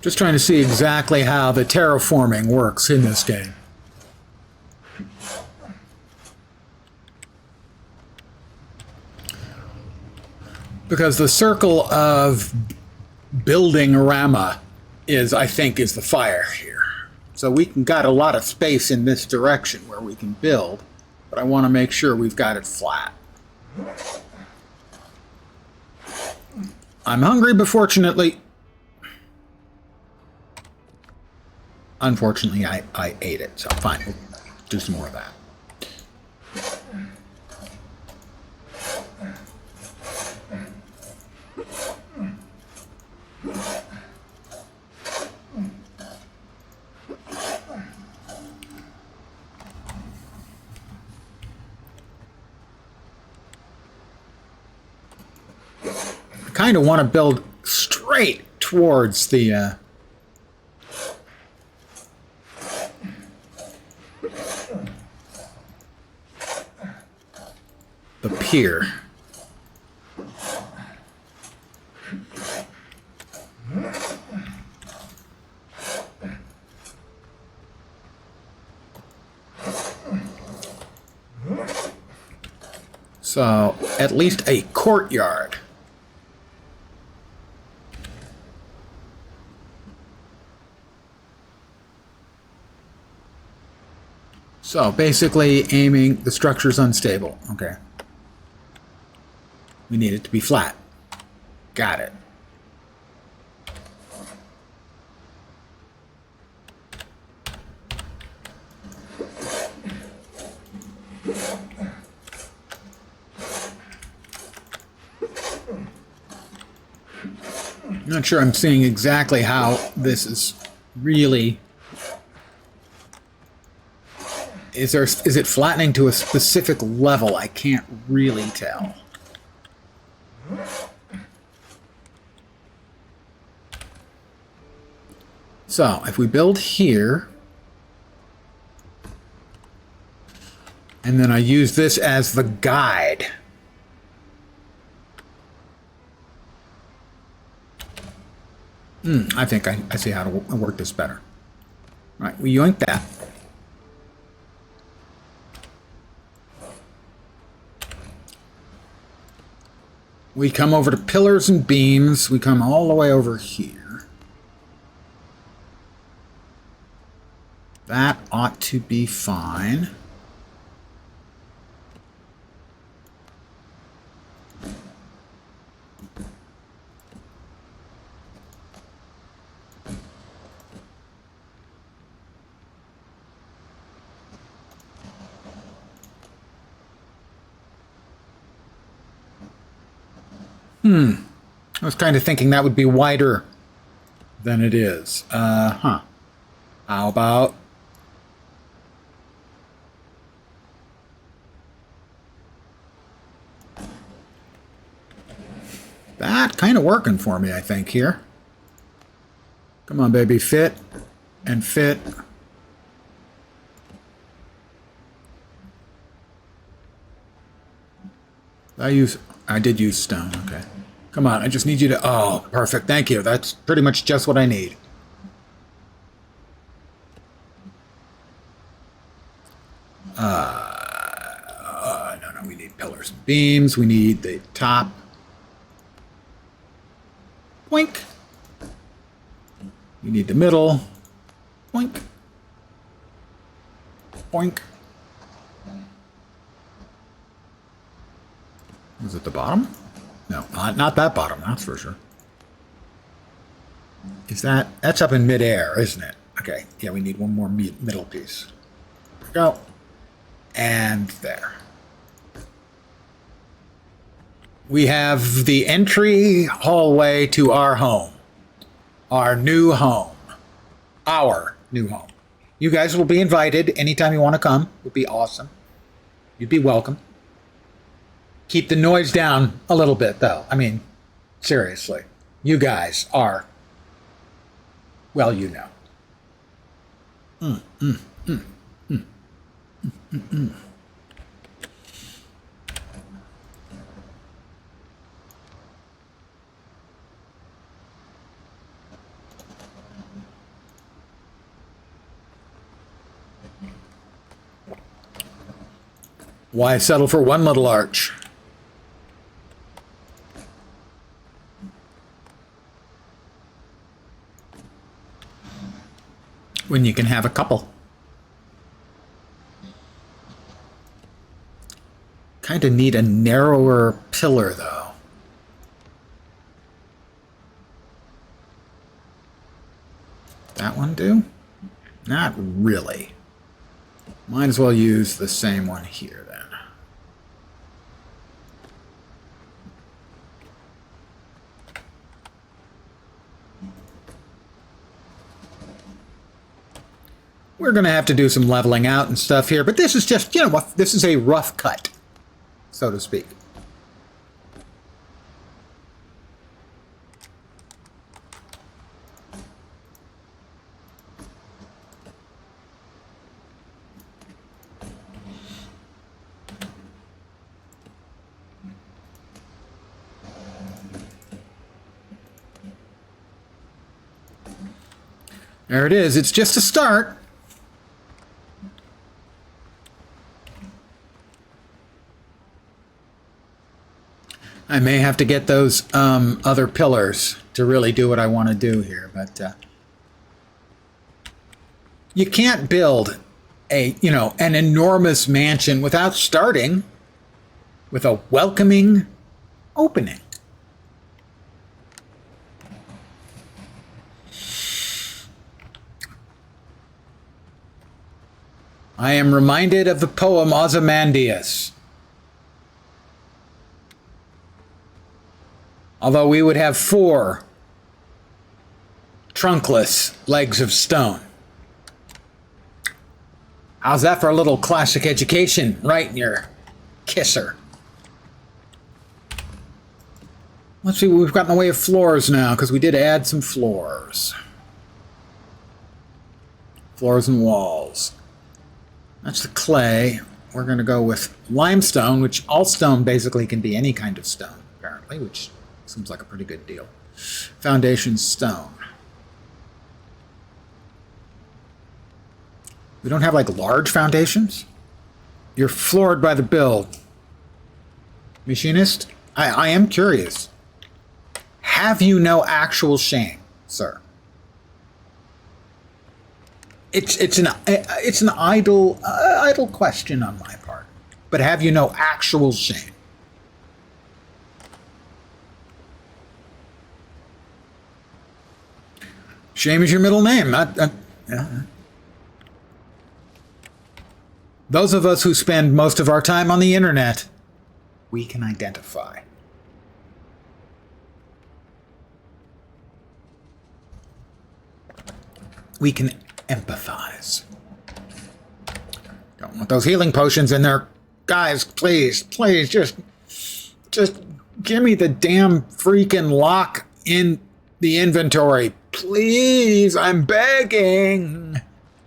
Just trying to see exactly how the terraforming works in this game. Because the circle of building-orama is, I think, is the fire here. So we can got a lot of space in this direction where we can build, but I want to make sure we've got it flat. I'm hungry, but unfortunately, I ate it, so fine, we'll do some more of that. I kind of want to build straight towards the pier. So, at least a courtyard. So, basically aiming, the structure's unstable. Okay. We need it to be flat. Got it. I'm not sure I'm seeing exactly how this is really... Is it flattening to a specific level? I can't really tell. So, if we build here, and then I use this as the guide. I think I see how to work this better. All right, we yoink that. We come over to pillars and beams. We come all the way over here. That ought to be fine. I was kind of thinking that would be wider than it is. How about... That kind of working for me, I think, here. Come on, baby. Fit and fit. I did use stone, okay. Come on, I just need you to... Oh, perfect, thank you. That's pretty much just what I need. No, we need pillars and beams. We need the top. Boink. We need the middle. Boink. Boink. Is it the bottom? No, not that bottom, that's for sure. Is that... That's up in midair, isn't it? Okay, yeah, we need one more middle piece. There we go. And there. We have the entry hallway to our home. Our new home. Our new home. You guys will be invited anytime you want to come. It would be awesome. You'd be welcome. Keep the noise down a little bit, though. I mean, seriously. You guys are... Well, you know. Why settle for one little arch? when you can have a couple. Kind of need a narrower pillar, though. That one do? Not really. Might as well use the same one here, then. We're going to have to do some leveling out and stuff here, but this is just, you know, this is a rough cut, so to speak. There it is. It's just a start. I may have to get those other pillars to really do what I want to do here, but you can't build an enormous mansion without starting with a welcoming opening. I am reminded of the poem Ozymandias. Although we would have 4 trunkless legs of stone. How's that for a little classic education right in your kisser? Let's see what we've got in the way of floors now, because we did add some floors. Floors and walls. That's the clay. We're going to go with limestone, which all stone basically can be any kind of stone, apparently, which seems like a pretty good deal. Foundation stone. We don't have like large foundations? You're floored by the build. Machinist, I am curious. Have you no actual shame, sir? It's an idle question on my part. But have you no actual shame? Shame is your middle name. Yeah. Those of us who spend most of our time on the internet, we can identify. We can empathize. Don't want those healing potions in there. Guys, please, just give me the damn freaking lock in the inventory. Please, I'm begging.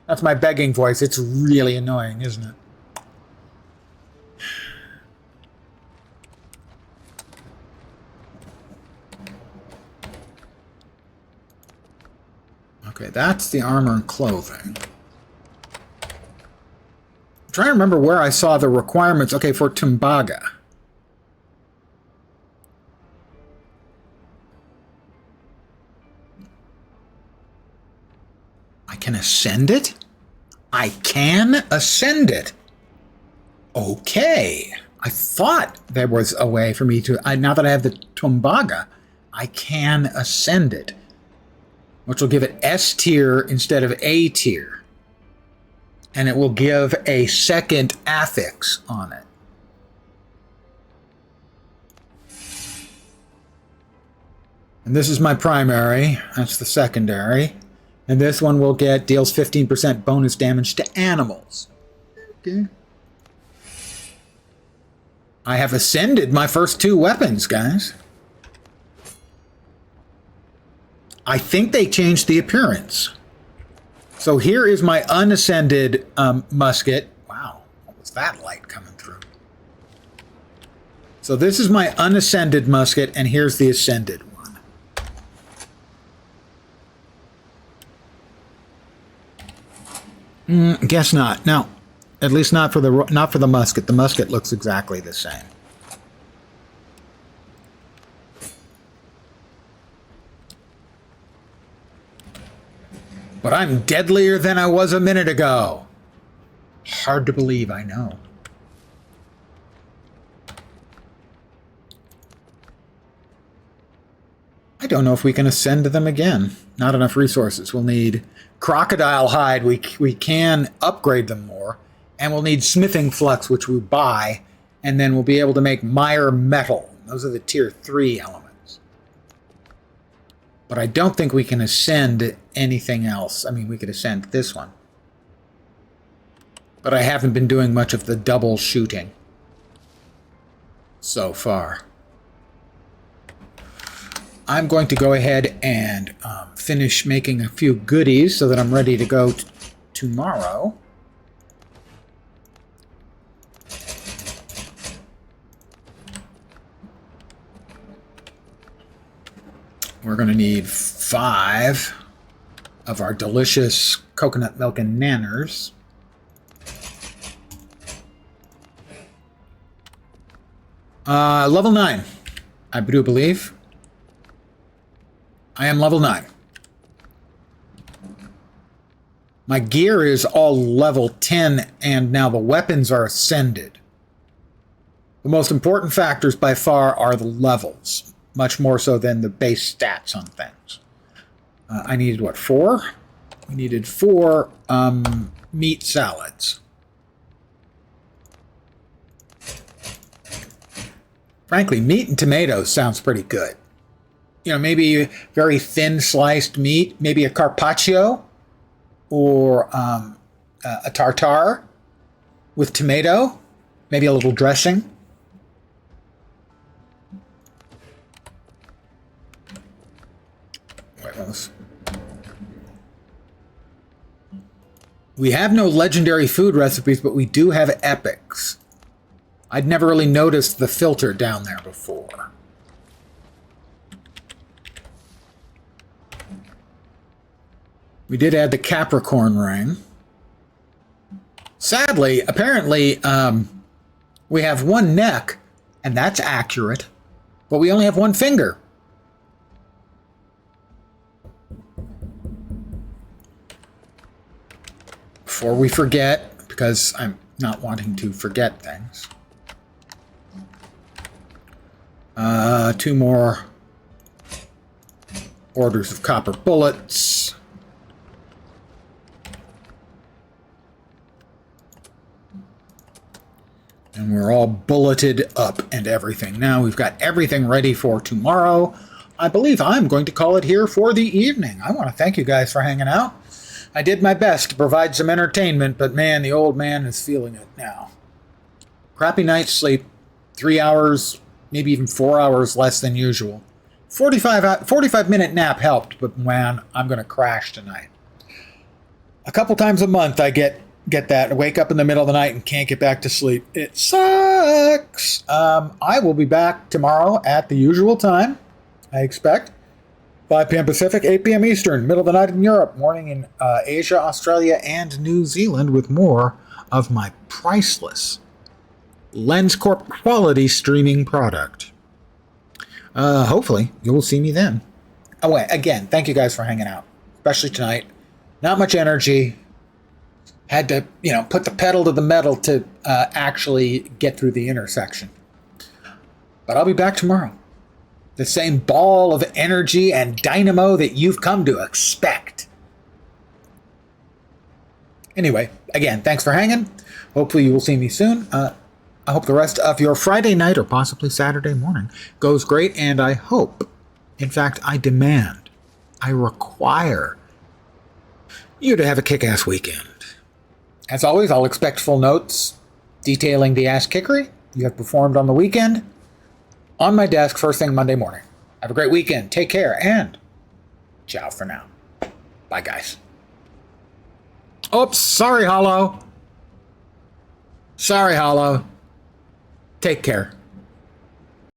That's my begging voice. It's really annoying, isn't it? Okay, that's the armor and clothing. I'm trying to remember where I saw the requirements. Okay, for Tumbaga. I can ascend it? I can ascend it. Okay. I thought there was a way for me to... now that I have the Tumbaga, I can ascend it. Which will give it S tier instead of A tier. And it will give a second affix on it. And this is my primary. That's the secondary. And this one will deals 15% bonus damage to animals. Okay. I have ascended my first 2 weapons, guys. I think they changed the appearance. So here is my unascended musket. Wow, what was that light coming through? So this is my unascended musket, and here's the ascended one. Guess not. No, at least not for the musket. The musket looks exactly the same. But I'm deadlier than I was a minute ago. Hard to believe, I know. I don't know if we can ascend them again. Not enough resources. We'll need crocodile hide. We can upgrade them more. And we'll need smithing flux, which we buy. And then we'll be able to make mire metal. Those are the tier 3 elements. But I don't think we can ascend anything else. I mean, we could ascend this one. But I haven't been doing much of the double shooting so far. I'm going to go ahead and finish making a few goodies so that I'm ready to go tomorrow. We're going to need 5 of our delicious coconut milk and nanners. Level 9, I do believe. I am level 9. My gear is all level 10, and now the weapons are ascended. The most important factors by far are the levels, much more so than the base stats on things. I needed, what, 4? We needed 4 meat salads. Frankly, meat and tomatoes sounds pretty good. You know, maybe very thin sliced meat, maybe a carpaccio or a tartare with tomato, maybe a little dressing. Wait, we have no legendary food recipes, but we do have epics. I'd never really noticed the filter down there before. We did add the Capricorn ring. Sadly, apparently, we have one neck, and that's accurate, but we only have one finger. Before we forget, because I'm not wanting to forget things. 2 more orders of copper bullets. And we're all bulleted up and everything. Now we've got everything ready for tomorrow. I believe I'm going to call it here for the evening. I want to thank you guys for hanging out. I did my best to provide some entertainment, but man, the old man is feeling it now. Crappy night's sleep, 3 hours, maybe even 4 hours less than usual. 45-minute nap helped, but man, I'm going to crash tonight. A couple times a month I get that. I wake up in the middle of the night and can't get back to sleep. It sucks. I will be back tomorrow at the usual time, I expect. 5 p.m. Pacific, 8 p.m. Eastern, middle of the night in Europe, morning in Asia, Australia, and New Zealand with more of my priceless Lens Corp quality streaming product. Hopefully, you'll see me then. Oh, wait, again, thank you guys for hanging out, especially tonight. Not much energy. Had to, put the pedal to the metal to actually get through the intersection. But I'll be back tomorrow. The same ball of energy and dynamo that you've come to expect. Anyway, again, thanks for hanging. Hopefully you will see me soon. I hope the rest of your Friday night or possibly Saturday morning goes great, and I hope, in fact, I demand, I require you to have a kick-ass weekend. As always, I'll expect full notes detailing the ass kickery you have performed on the weekend on my desk first thing Monday morning. Have a great weekend. Take care, and ciao for now. Bye, guys. Oops, sorry, Hollow. Sorry, Hollow. Take care.